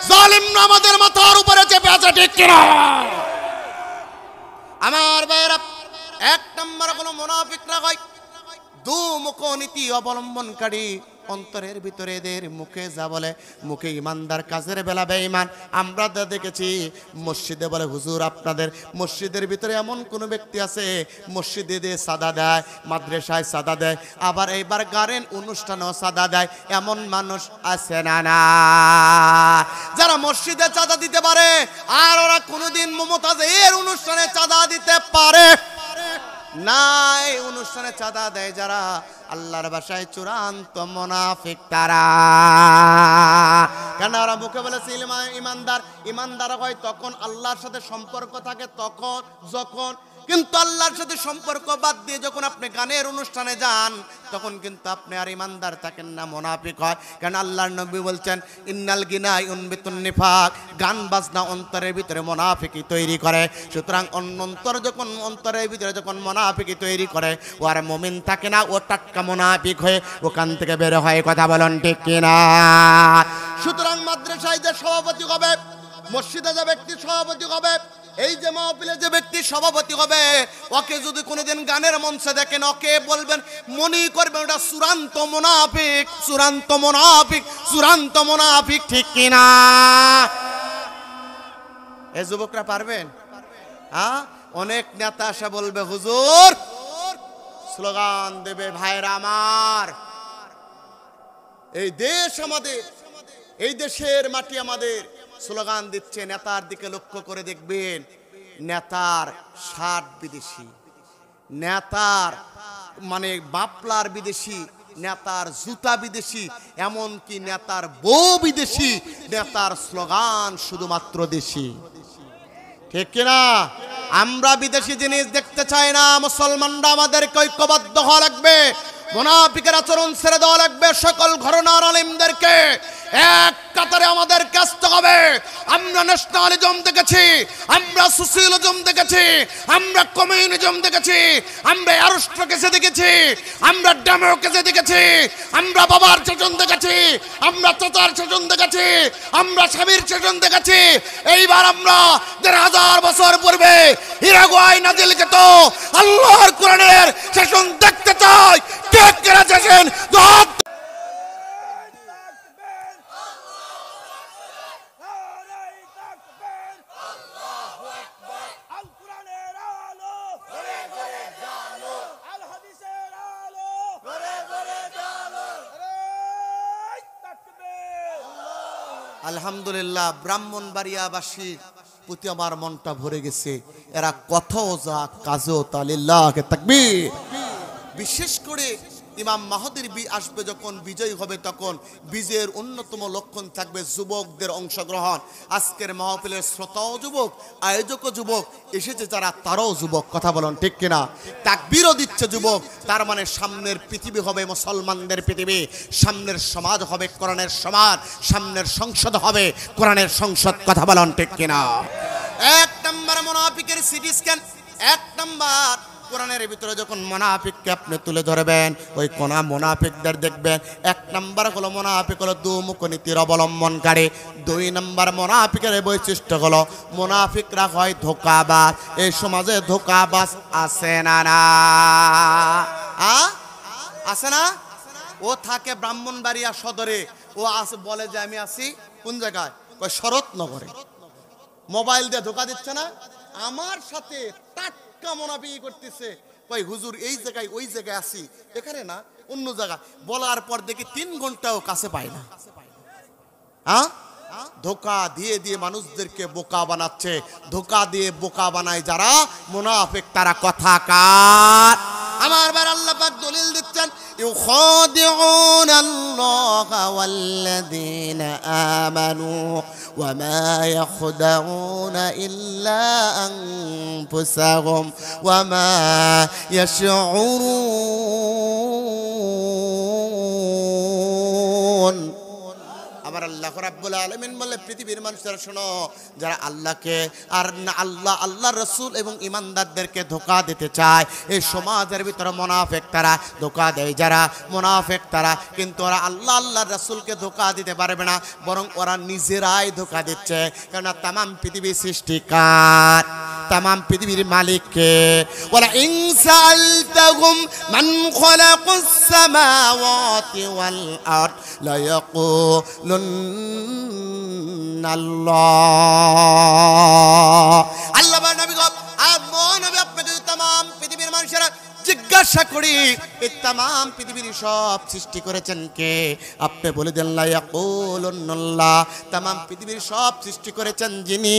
জালিমরা আমাদের মাথার উপরে চেপে আছে, ঠিক কিনা? আমার ভাইরা, 1 নম্বর হলো মুনাফিকরা হয় দুমুখ নীতি অবলম্বনকারী। অন্তরের ভিতরে এদের মুখে যা বলে, মুখে ইমানদার, কাজের বেলা বেঈমান। আমরা দেখেছি মসজিদে বলে হুজুর আপনাদের মসজিদের ভিতরে এমন কোন ব্যক্তি আছে মসজিদে দিয়ে সাদা দেয়, মাদ্রাসায় সাদা দেয়, আবার এইবার গানের অনুষ্ঠানেও সাদা দেয়। এমন মানুষ আছে না? না, যারা মসজিদে চাঁদা দিতে পারে আর ওরা কোনোদিন মুমতাজের অনুষ্ঠানে চাঁদা দিতে পারে না। এই অনুষ্ঠানে চাঁদা দেয় যারা, আল্লাহর ভাষায় চূড়ান্ত মুনাফিক তারা। কেন ওরা মুখে বলেছে ইমানদার, ইমানদার হয় তখন আল্লাহর সাথে সম্পর্ক থাকে তখন যখন, কিন্তু আল্লাহর সাথে সম্পর্ক বাদ দিয়ে যখন আপনি গানের অনুষ্ঠানে যান তখন কিন্তু আপনি আর ইমানদার থাকেন না, মুনাফিক হয়। কেন আল্লাহর নবী বলছেন ইন্নাল গিনা ইউনবিতুন নিফাক, গান বাজনা অন্তরের ভিতরে মুনাফিকি তৈরি করে। সুতরাং অন্তরের ভিতরে যখন মুনাফিকি তৈরি করে, ও আর মুমিন থাকে না, ও টাটকা মুনাফিক হয়ে ওখান থেকে বের হয়। কথা বলেন ঠিক কিনা? সুতরাং মাদ্রাসায় যে সভাপতি হবে, মসজিদে যে ব্যক্তি সভাপতি হবে, এই যে মাহফিলে যে ব্যক্তি সভাপতি হবে, ওকে যদি কোনোদিন গানের মঞ্চে দেখেন, ওকে বলবেন, মনে করবেন ওটা চূড়ান্ত মুনাফিক, চূড়ান্ত মুনাফিক, চূড়ান্ত মুনাফিক, ঠিক কিনা? এই যুবকরা পারবেন? হ্যাঁ, অনেক নেতা এসে বলবে হুজুর, স্লোগান দেবে, ভাইরা আমার, এই দেশ আমাদের, এই দেশের মাটি আমাদের, স্লোগান দিচ্ছে। নেতার দিকে লক্ষ্য করে দেখবেন, নেতার শার্ট বিদেশি, নেতার মানে বাপলার বিদেশি, নেতার জুতা বিদেশি, এমনকি নেতার বউ বিদেশি, নেতার স্লোগান শুধুমাত্র দেশি, ঠিক কিনা? আমরা বিদেশি জিনিস দেখতে চাই না। মুসলমানরা আমাদেরকে ঐক্যবদ্ধ হওয়া লাগবে, মুনাফিকের আচরণ ছেড়ে দেওয়া লাগবে। সকল ঘরানার আলেমদেরকে এক কাতারে আমাদের কাজতে হবে। আমরা ন্যাশনালিজম দেখেছি, আমরা সোশ্যালিজম দেখেছি, আমরা কমিউনিজম দেখেছি, আমরা অ্যারিস্টোক্রেসি দেখেছি, আমরা ডেমোক্রেসি দেখেছি, আমরা বাবার শাসন দেখেছি, আমরা চাচার শাসন দেখেছি, আমরা স্বামীর শাসন দেখেছি। এইবার আমরা 1000 বছর পূর্বে হিরাগুয়ায় নাজিলকৃত আল্লাহর কোরআনের শাসন দেখতে চাই। কে কে আছেন? আলহামদুলিল্লাহ, ব্রাহ্মণবাড়িয়াবাসীর প্রতি আমার মনটা ভরে গেছে। এরা কথাও যা, কাজও তা। লিল্লাহি তাকবীর। বিশেষ করে ইমাম মাহদির আসবে যখন, বিজয় হবে তখন, বিজয়ের অন্যতম লক্ষণ থাকবে যুবকদের অংশগ্রহণ। আজকের মাহফিলের শ্রোতাও যুবক, আয়োজকও যুবক, এসেছে যারা তারাও যুবক। কথা বলেন ঠিক কিনা? তাকবীরও দিচ্ছে যুবক। তার মানে সামনের পৃথিবী হবে মুসলমানদের পৃথিবী, সামনের সমাজ হবে কোরআনের সমাজ, সামনের সংসদ হবে কোরআনের সংসদ। কথা বলেন ঠিক কিনা? 1 নম্বর মুনাফিকের সিটি স্ক্যান। 1 নম্বর, কোরআনের ভিতরে যখন মুনাফিককে আপনি তুলে ধরবেন, ওই কোনা মুনাফিকদের দেখবেন। 1 নম্বর হলো মুনাফিক হলো দুমুখ নীতির অবলম্বনকারী। 2 নম্বর মুনাফিকের বৈশিষ্ট্য হলো মুনাফিকরা হয় ধোঁকাবাজ। এই সমাজে ধোঁকাবাজ আছে না? না আছে না? ও থাকে ব্রাহ্মণবাড়িয়া সদরে, ও আছে বলে যে আমি আছি কোন জায়গায়, কই শরৎনগরে। মোবাইল দিয়ে ধোঁকা দিচ্ছে না? আমার সাথে টাটকা মুনাফিকি করতেছে, কই হুজুর এই জায়গায় ওই জায়গায় আছি, এখানে না অন্য জায়গা। বলার পর দেখি 3 ঘন্টাও কাছে পায় না। হ্যাঁ, ধোকা দিয়ে দিয়ে মানুষদেরকে বোকা বানাচ্ছে। ধোকা দিয়ে বোকা বানায় যারা মুনাফিক, তারা কথাকার। আমার বার আল্লাহ পাক দলিল দিচ্ছেন, ইউখাদিউনাল্লাহা ওয়াল্লাযীনা আমানু ওয়া মা ইয়াখদাউনা ইল্লা আনফুসাহুম ওয়া মা ইয়াশউরুন। আমার আল্লাহ রাব্বুল আলামিন বলে, পৃথিবীর মানুষরা শোনো, যারা আল্লাহকে আর না আল্লাহর রাসূল এবং ঈমানদারদেরকে ধোঁকা দিতে চায়, এই সমাজের ভিতরে মুনাফিক তারা, ধোঁকা দেয় যারা মুনাফিক তারা, কিন্তু ওরা আল্লাহর রাসূলকে ধোঁকা দিতে পারবে না, বরং ওরা নিজেরাই ধোঁকা দিচ্ছে। কারণ তামাম পৃথিবীর সৃষ্টিকার, তামাম পৃথিবীর মালিককে। ওয়ালা ইন সাআলতাহুম মান খালাকাস সামাওয়াতি ওয়াল আরদ লা ইয়াকুলুন্না আল্লাহ। আল্লাহ বা নবী গো, নবী আপনাকে তামাম পৃথিবীর মানুষেরা জিজ্ঞাসা করি, এই তামাম পৃথিবীর সব সৃষ্টি করেছেন কে? আপনি বলে দেন লা ইয়াকুলুন্নাল্লাহ, তামাম পৃথিবীর সব সৃষ্টি করেছেন যিনি,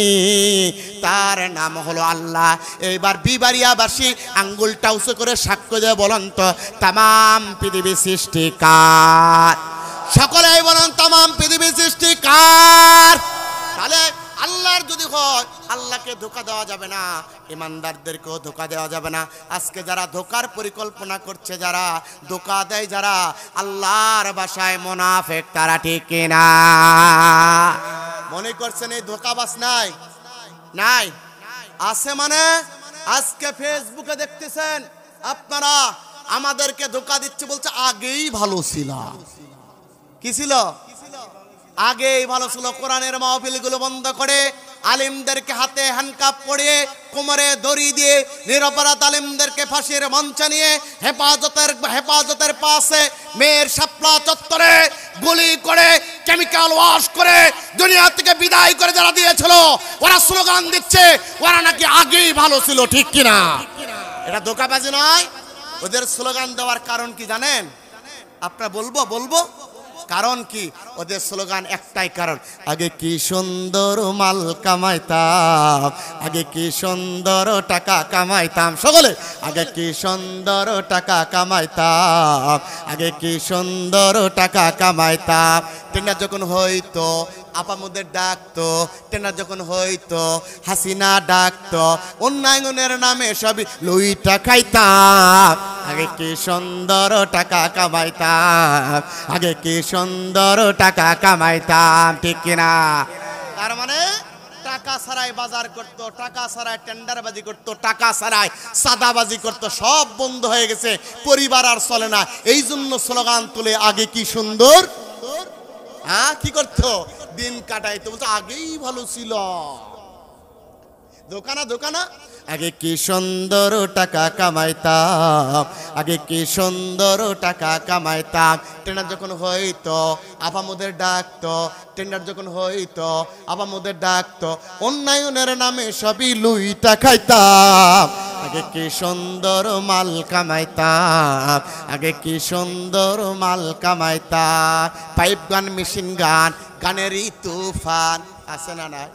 তার নাম হলো আল্লাহ। এইবার বিবারিয়াবাসী আঙ্গুলটা উঁচু করে সাক্ষ্য দিয়ে বলেন তো, তামাম পৃথিবীর সৃষ্টিকার? সকলেই বলেন তামাম পৃথিবীর সৃষ্টিকার। তাহলে আল্লাহর যদি হয়, আল্লাহকে ধোঁকা দেওয়া যাবে না, ইমানদারদেরকেও ধোঁকা দেওয়া যাবে না। আজকে যারা ধোঁকার পরিকল্পনা করছে, যারা ধোঁকা দেয়, যারা আল্লাহর ভাষায় মুনাফিক, তারা ঠিক কিনা? মনে করছেন এই ধোঁকাবাজ নাই? নাই, আছে মানে আজকে ফেসবুকে দেখতেছেন আপনারা, আমাদেরকে ধোঁকা দিচ্ছে, বলছে আগেই ভালো ছিল। কি ছিল? আগেই ভালো ছিল। কোরআনের মাহফিলগুলো বন্ধ করে, আলিমদেরকে হাতে হ্যান্ডকাপ পরিয়ে, কোমরে দড়ি দিয়ে, নিরপরাধ আলিমদেরকে ফাঁসির মঞ্চে নিয়ে, হেফাজতের পাশে মেয়ের শাপলা চত্বরে গুলি করে, কেমিক্যাল ওয়াশ করে, দুনিয়া থেকে বিদায় করে যারা দিয়েছিল, ওরা স্লোগান দিচ্ছে ওরা নাকি আগেই ভালো ছিল। ঠিক কিনা? এটা ধোঁকাবাজি নয়? ওদের স্লোগান দেওয়ার কারণ কি জানেন? আপনারা বলবো কারণ কি? ওদের স্লোগান একটাই কারণ, আগে কি সুন্দর মাল কামাইতাম, আগে কি সুন্দর টাকা কামাইতাম। সকলে, আগে কি সুন্দর টাকা কামাইতাম, আগে কি সুন্দর টাকা কামাইতাম। টেন্ডার যখন হইতো আপামদের ডাকতো, টেন্ডার যখন হইতো হাসিনা ডাকতো, উন্নয়নের নামে সবই লুইটা খাইতাম। আগে কি সুন্দর টাকা কামাইতাম, আগে কি সুন্দর টাকা কামাইতাম। ঠিক কিনা? তার মানে টাকা ছাড়াই বাজার করতো, টাকা ছাড়াই টেন্ডারবাজি করতো, টাকা ছাড়াই সাদাবাজি করতো, সব বন্ধ হয়ে গেছে, পরিবার আর চলে না। এই জন্য স্লোগান তুলে আগে কি সুন্দর, কি করতো? দিন কাটাইতো, বলতো আগেই ভালো ছিল। দোকানা আগে কি সুন্দর টাকা কামাইতাম, আগে কি সুন্দর টাকা কামাইতাম। টেন্ডার যখন হইতো আপামদের ডাকতো, টেন্ডার যখন হইতো আপামদের ডাকতো, উন্নয়নের নামে সবই লুইটা খাইতাম। আগে কি সুন্দর মাল কামাইতাম, আগে কি সুন্দর মাল কামাইতাম। পাইপ গান, মেশিন গান, গানেরই তুফান আছে না? নাই?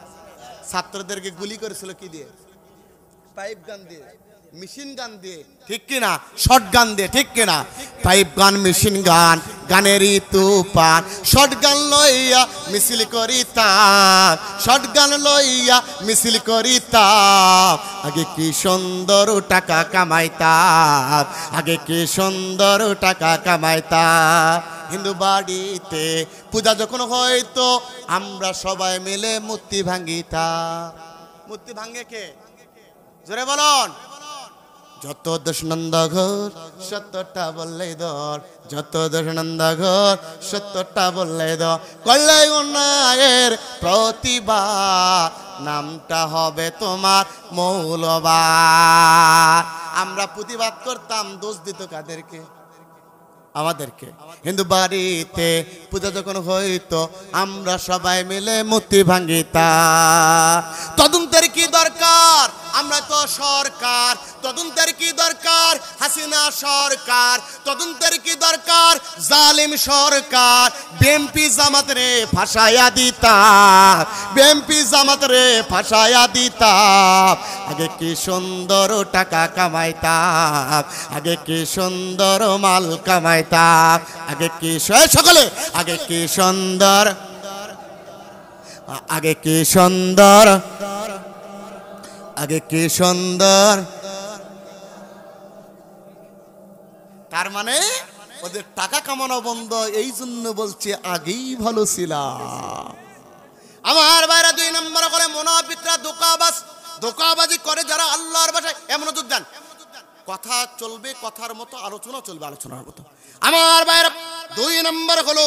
ছাত্রদেরকে গুলি করেছিল কি দিয়ে? পাইপ গান দিয়ে, মেশিন গান দিয়ে। ঠিক কিনা? শর্ট গান দিয়ে। ঠিক কিনা? পাইপ গান, মেশিন গান, গানেরই তুফান। শর্ট গান লইয়া মিছিল করিতাম, শর্ট গান লইয়া মিছিল করিতাম। আগে কি সুন্দর টাকা কামাইতাম, আগে কি সুন্দর টাকা কামাইতাম। হিন্দু বাড়িতে পূজা যখন হয়তো আমরা সবাই মিলে মূর্তি ভাঙ্গিতাম। মূর্তি ভাঙ্গে কে? জোরে বলুন। যত দোষ নন্দ ঘর সত্যটা বললে ধর, যত দোষ নন্দ ঘর সত্যটা বললে ধর। করলে অন্যায়ের প্রতিবাদ, নামটা হবে তোমার মৌলবাদ। আমরা প্রতিবাদ করতাম, দোষ দিত কাদেরকে? আমাদেরকে। হিন্দু বাড়িতে পূজা যখন হইতো আমরা সবাই মিলে মূর্তি ভাঙ্গিতাম। তদন্তের কি দরকার? আমরা তো সরকার, তদন্তের কি দরকার হাসিনা সরকার, তদন্তের কি দরকার জালিম সরকার। বিএনপি জামাত রে ফাঁসায়া দিতাম, বিএনপি জামাত রে ফাঁসায়া দিতাম। আগে কি সুন্দর টাকা কামাইতাম, আগে কি সুন্দর মাল কামাইতাম, আগে কি সকলে আগে কি সুন্দর, আগে কি সুন্দর, আগে কি সুন্দর। তার মানে ওদের টাকা কামানো বন্ধ, এই জন্য বলছে আগেই ভালো ছিলাম। আমার ভাইরা 2 নম্বর করে মুনাফিকরা ধোঁকাবাজ, ধোঁকাবাজি করে যারা আল্লাহর ভাষায়। এমন দেন কথা চলবে, কথার মতো আলোচনা চলবে আলোচনার মতো। আমার ভাইরা 2 নম্বর হলো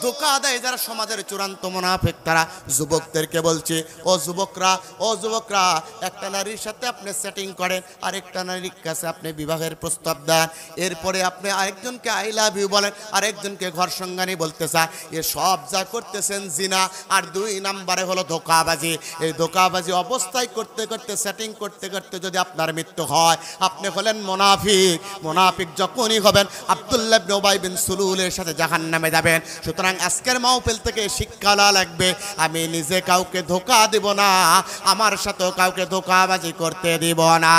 ধোঁকা দেয় যারা সমাজের চূড়ান্ত মুনাফিক। তারা যুবকদেরকে বলছে, ও যুবকরা, ও যুবকরা, একটা নারীর সাথে আপনি সেটিং করেন, আরেকটা নারীর কাছে আপনি বিবাহের প্রস্তাব দেন, এরপরে আপনি আরেকজনকে আই লাভ ইউ বলেন, আরেকজনকে ঘর সঙ্গানি বলতে চান, এ সব যা করতেছেন জিনা। আর 2 নম্বরে হলো ধোঁকাবাজি। এই ধোঁকাবাজি অবস্থায় করতে করতে, সেটিং করতে করতে যদি আপনার মৃত্যু হয়, আপনি হলেন মুনাফিক। মুনাফিক যখনই হবেন আব্দুল্লাহ ইবনে উবাই বিন সুলুলের সাথে জাহান্নামে যাবেন। সুতরাং আজকের মাহফিল থেকে শিক্ষা লাগবে, আমি নিজে কাউকে ধোঁকা দেব না, আমার সাথেও কাউকে ধোঁকাবাজি করতে দিব না,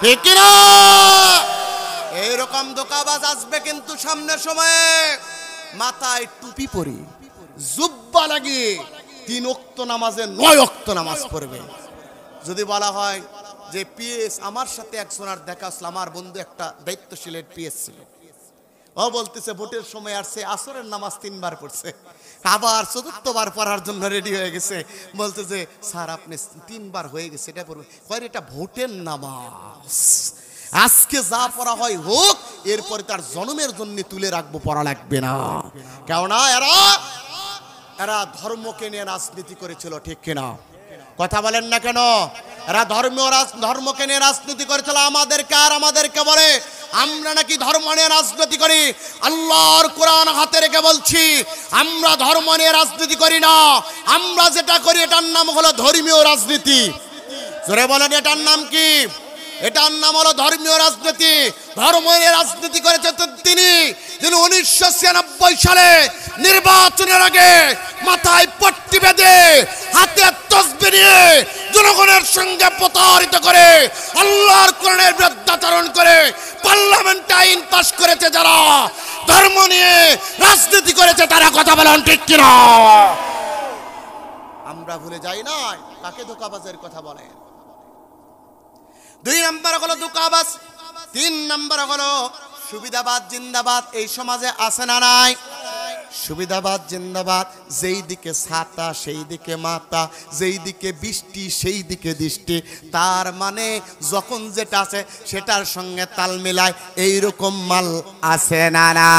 ঠিক না? এইরকম ধোঁকাবাজ আসবে কিন্তু সামনের সময়ে মাথায় টুপি পরি, জুব্বা লাগিয়ে 3 ওয়াক্ত নামাজে 9 ওয়াক্ত নামাজ পড়বে। যদি বলা হয় যে পিএস, আমার সাথে একজনের দেখা আসলো, আমার বন্ধু একটা দায়িত্বশীলের পিএস ছিল, ও বলতেছে ভোটের সময় আসছে, আসরের নামাজ 3 বার পড়ছে, আবার 4th বার পড়ার জন্য রেডি হয়ে গেছে। বলতে যে স্যার আপনি 3 বার হয়ে গেছে, এটা পড়বে। কয় এটা ভোটের নামাজ, আজকে যা পড়া হয় হোক, এরপরে তার জন্মের জন্য তুলে রাখবো, পড়া লাগবে না। কেননা এরা ধর্মকে নিয়ে রাজনীতি করেছিল, ঠিক কিনা? কথা বলেন না কেন? এরা ধর্মকে নিয়ে রাজনীতি করেছিল। আমাদেরকে বলে আমরা নাকি ধর্ম নিয়ে রাজনীতি করি। আল্লাহর কোরআন হাতে রেখে বলছি, আমরা ধর্ম নিয়ে রাজনীতি করি না। আমরা যেটা করি এটার নাম হলো ধর্মীয় রাজনীতি। জোরে বলেন, এটার নাম কি? এটার নাম হলো ধর্মীয় রাজনীতি। ধর্ম নিয়ে রাজনীতি করেছে তিনি 1996 সালে নির্বাচনের আগে মাথায় পট্টি বেঁধে, হাতে তসবিহ নিয়ে জনগণের সঙ্গে প্রতারিত করে, আল্লাহর কোরআনের বিরুদ্ধাচরণ করে পার্লামেন্টে আইন পাশ করেছে। যারা ধর্ম নিয়ে রাজনীতি করেছে তারা কথা বলেন ঠিক কিনা? আমরা ভুলে যাই না কাকে ধোঁকাবাজের কথা বলে। 2 নম্বর হলো ধোঁকাবাজ। 3 নম্বর হলো সুবিধাবাদ জিন্দাবাদ। এই সমাজে আছে না নাই? সুবিধাবাদ জিন্দাবাদ। যেই দিকে ছাতা সেই দিকে মাথা, যেই দিকে বৃষ্টি সেই দিকে দৃষ্টি। তার মানে যখন যেটা আছে সেটার সঙ্গে তাল মিলায়, এইরকম মাল আছে না না?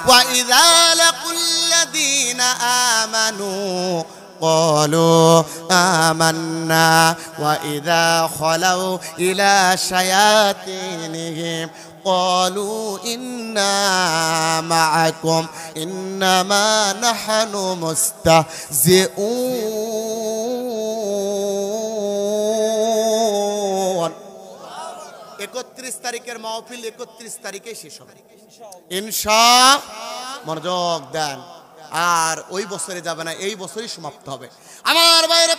ওয়া ইযা লাকুল্লাযীনা আমানু قالوا آمنا وإذا خلوا إلى شياطينهم قالوا إنا معكم إنما نحن مستهزئون। 31 তারিখের মাহফিল 31 তারিখে শেষ হবে ইনশাআল্লাহ। মনোযোগ দেন, আর ওই বছরে যাবে না, এই বছরই সমাপ্ত হবে। আমার বাইরে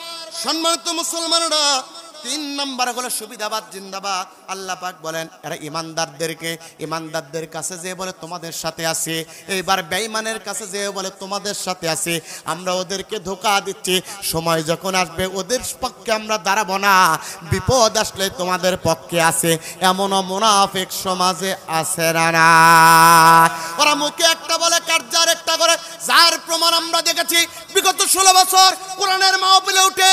সম্মানিত মুসলমানরা, 3 নম্বর হলো সুবিধাবাদ জিন্দাবাদ। আল্লাহ পাক বলেন এরা ইমানদারদের কাছে যে বলে তোমাদের সাথে আছে, এইবার বেঈমানের কাছে যে বলে তোমাদের সাথে আছে। আমরা ওদেরকে ধোঁকা দিচ্ছি, সময় যখন আসবে ওদের পক্ষে আমরা দাঁড়াবো না, বিপদ আসলে তোমাদের পক্ষে আছে। এমনও মুনাফিক সমাজে আছে না? ওরা মুখে একটা বলে কার্যার একটা করে, যার প্রমাণ আমরা দেখেছি বিগত 16 বছর কোরআনের মাহফিলে উঠে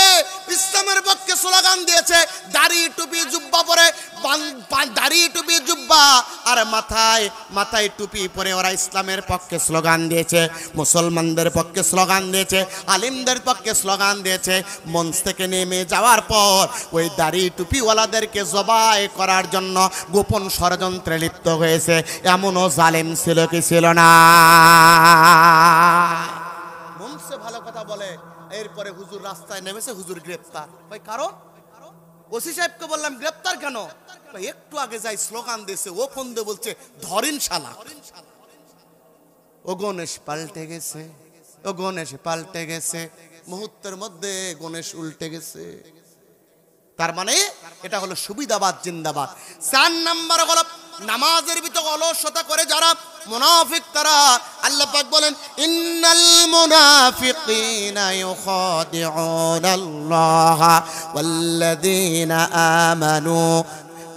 ইসলামের পক্ষে স্লোগান দিয়েছে। দাড়ি টুপি জুব্বা পরে, দাড়ি টুপি জুব্বা আর মাথায় টুপি পরে ওরা ইসলামের পক্ষে স্লোগান দিয়েছে, মুসলমানদের পক্ষে স্লোগান দিয়েছে, আলিমদের পক্ষে স্লোগান দিয়েছে। মঞ্চ থেকে নেমে যাওয়ার পর ওই দাড়ি টুপিওয়ালাদেরকে জবাই করার জন্য গোপন ষড়যন্ত্রে লিপ্ত হয়েছে। এমনও জালেম ছিল কি ছিল না? মঞ্চে ভালো কথা বলে, এরপরে হুজুর রাস্তায় নেমেছে, হুজুর গ্রেফতার। ভাই কারণ ওসি সাহেবকে বললাম গ্রেপ্তার কেন? একটু আগে যাই স্লোগান দিয়েছে, ও ফোন দিয়ে বলছে ধরেন শালা। ও গণেশ পাল্টে গেছে, ও গণেশ পাল্টে গেছে, মুহূর্তের মধ্যে গণেশ উল্টে গেছে। তার মানে এটা হলো সুবিধাবাদ জিন্দাবাদ। 4 নাম্বার হলো নামাজের ভিতরে অলসতা করে যারা মুনাফিক, তারা আল্লাহ পাক বলেন ইন্নাল মুনাফিকিনা ইউখাদিউনাল্লাহ ওয়াল্লাযীনা আমানু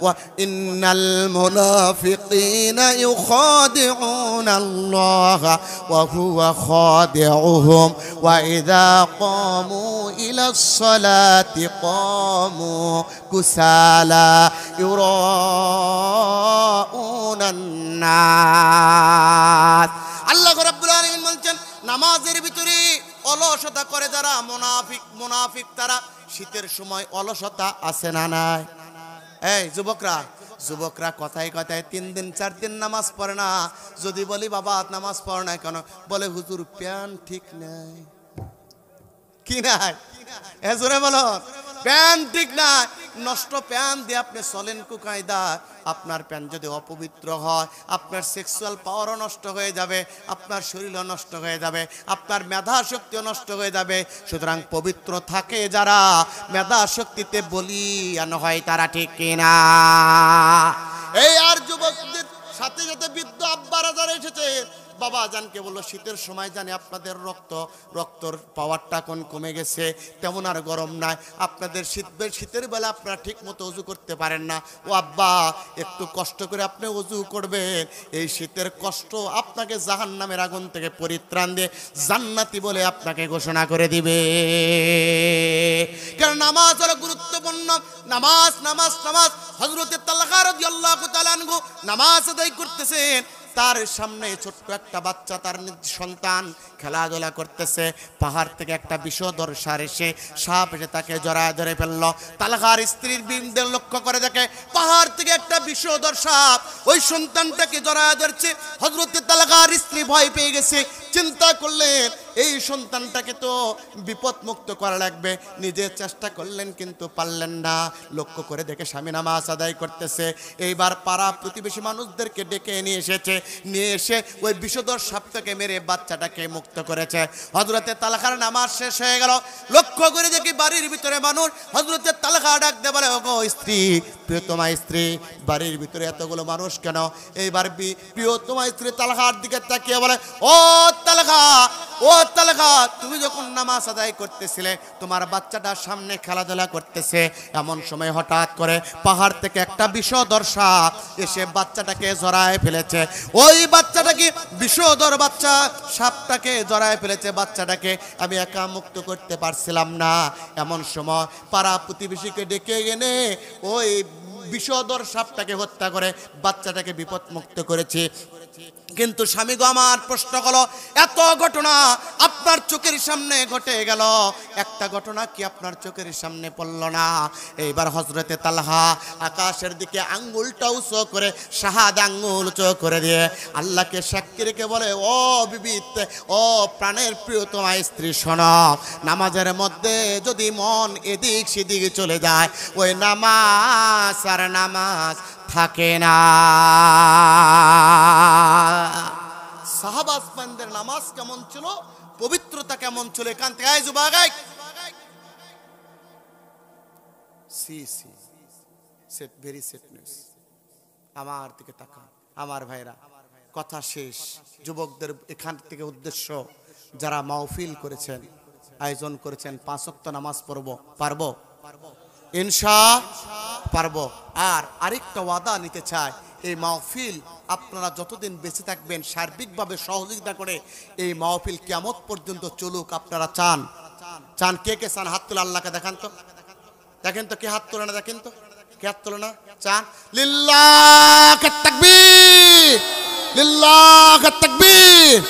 وإن المنافقين يخادعون الله وهو خادعهم وإذا قاموا إلى الصلاة قاموا كسالى يراءون الناس আল্লাহ রাব্বুল আলামিন বলছেন নামাজের ভিতরে অলসতা করে যারা মুনাফিক তারা শীতের সময় অলসতা আছে না নাই? এই যুবকরা কথায় 3 দিন 4 দিন নামাজ পড়ে না। যদি বলি বাবা নামাজ পড়ে না কেন, বলে হুজুর প্যান্ট ঠিক নাই। কি নাই? জোরে বলো, প্যান্ট ঠিক নাই। নষ্ট প্যান্ট দিয়ে আপনি চলেন কুকায়দা, আপনার প্যান্ট যদি অপবিত্র হয় আপনার সেক্সুয়াল পাওয়ারও নষ্ট হয়ে যাবে, আপনার শরীরও নষ্ট হয়ে যাবে, আপনার মেধা শক্তিও নষ্ট হয়ে যাবে। সুতরাং পবিত্র থাকে যারা, মেধা শক্তিতে বলিয়ান হয় তারা, ঠিক কিনা? এই আর যুবকদের সাথে সাথে বৃদ্ধ আব্বারা যারা এসেছে, বাবা জানকে বললো শীতের সময় জানি আপনাদের রক্তর পাওয়ারটা কোন কমে গেছে, তেমন আর গরম নাই, আপনাদের শীতের বেলা আপনারা ঠিক মতো অজু করতে পারেন না। ও আব্বা একটু কষ্ট করে আপনি অজু করবেন, এই শীতের কষ্ট আপনাকে জাহান্নামের আগুন থেকে পরিত্রাণ দিয়ে জান্নাতি বলে আপনাকে ঘোষণা করে দিবে। কারণ নামাজ হলো গুরুত্বপূর্ণ। নামাজ হযরত তালহা রাদিয়াল্লাহু তাআলা আনহু নামাজ আদায় করতেছেন, তার সামনে ছোট্ট একটা বাচ্চা, তার সন্তান খেলাধুলা করতেছে। পাহাড় থেকে একটা বিষধর সাপ এসে তাকে জড়ায় ধরে ফেলল। তালহার স্ত্রীর বিন্দে লক্ষ্য করে দেখে পাহাড় থেকে একটা বিষধর সাপ ওই সন্তানটাকে জড়ায় ধরছে। হযরত তালহার স্ত্রী ভয় পেয়ে গেছে, চিন্তা করলেন এই সন্তানটাকে তো বিপদ মুক্ত করা লাগবে। নিজে চেষ্টা করলেন কিন্তু পারলেন না। লক্ষ্য করে দেখে স্বামী নামাজ আদায় করতেছে। এইবার পাড়া প্রতিবেশী মানুষদেরকে ডেকে নিয়ে এসে ওই বিষধর সাপটাকে মেরে বাচ্চাটাকে মুক্ত করেছে। হযরতে তালহার নামাজ শেষ হয়ে গেল। লক্ষ্য করে দেখি বাড়ির ভিতরে মানুষ। হযরতে তালহা ডাক দিয়ে বলে, ওগো স্ত্রী, প্রিয়তমা স্ত্রী, বাড়ির ভিতরে এতগুলো মানুষ কেন? এইবার প্রিয়তমা স্ত্রী তালহার দিকে তাকিয়ে বলে, ও তালহা, তুমি যখন নামাজ আদায় করতেছিলে তোমার বাচ্চাটার সামনে খেলাধুলা করতেছে, এমন সময় হঠাৎ করে পাহাড় থেকে একটা বিষধর সাপ এসে বাচ্চাটাকে জড়ায় ফেলেছে। ওই বাচ্চাটাকে বিষধর সাপটাকে জড়ায় ফেলেছে। বাচ্চাটাকে আমি একা মুক্ত করতে পারছিলাম না। এমন সময় পাড়া প্রতিবেশীকে ডেকে এনে ওই বিষধর সাপটাকে হত্যা করে বাচ্চাটাকে বিপদ মুক্ত করেছে। কিন্তু স্বামী গো, আমার প্রশ্ন হলো, এত ঘটনা আপনার চোখের সামনে ঘটে গেল, একটা ঘটনা কি আপনার চোখের সামনে পড়ল না? এইবার হযরতে তালহা আকাশের দিকে আঙ্গুলটা উঁচু করে, শাহাদ আঙ্গুল উঁচু করে দিয়ে আল্লাহকে সাক্ষী রেখে বলে, ও বিবি, ও প্রাণের প্রিয়তমা স্ত্রী, শোনো, নামাজের মধ্যে যদি মন এদিক সেদিক চলে যায়, ওই নামাজ আর নামাজ থাকে না। সাহাবাদের নামাজ কেমন ছিল, পবিত্রতা কেমন ছিল, এখান থেকে আমার দিকে তাকান। আমার ভাইরা, কথা শেষ। যুবকদের এখান থেকে উদ্দেশ্য, যারা মাহফিল করেছেন, আয়োজন করেছেন, 5 ওয়াক্ত নামাজ পারবো ইনশাআল্লাহ পারবো। আর আরেকটা ওয়াদা নিতে চাই, এই মাহফিল আপনারা যতদিন বেঁচে থাকবেন সার্বিকভাবে সহযোগিতা করে এই মাহফিল কিয়ামত পর্যন্ত চলুক। আপনারা চান? কে চান? হাত তুলে আল্লাহকে দেখেন তো কে হাত তোলে না, দেখেন তো কে হাত তোলে না। চান? লিল্লাহি তাকবীর, লিল্লাহি তাকবীর।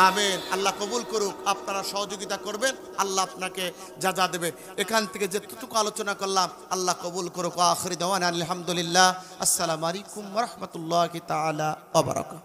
আমিন। আল্লাহ কবুল করুক। আপনারা সহযোগিতা করবেন, আল্লাহ আপনাকে যা দেবে। এখান থেকে যেটুকু আলোচনা করলাম আল্লাহ কবুল করুক। আখির দাওয়ানা আলহামদুলিল্লাহ। আসসালামু আলাইকুম ওয়া রাহমাতুল্লাহি তাআলা ওয়া বারাকাতুহু।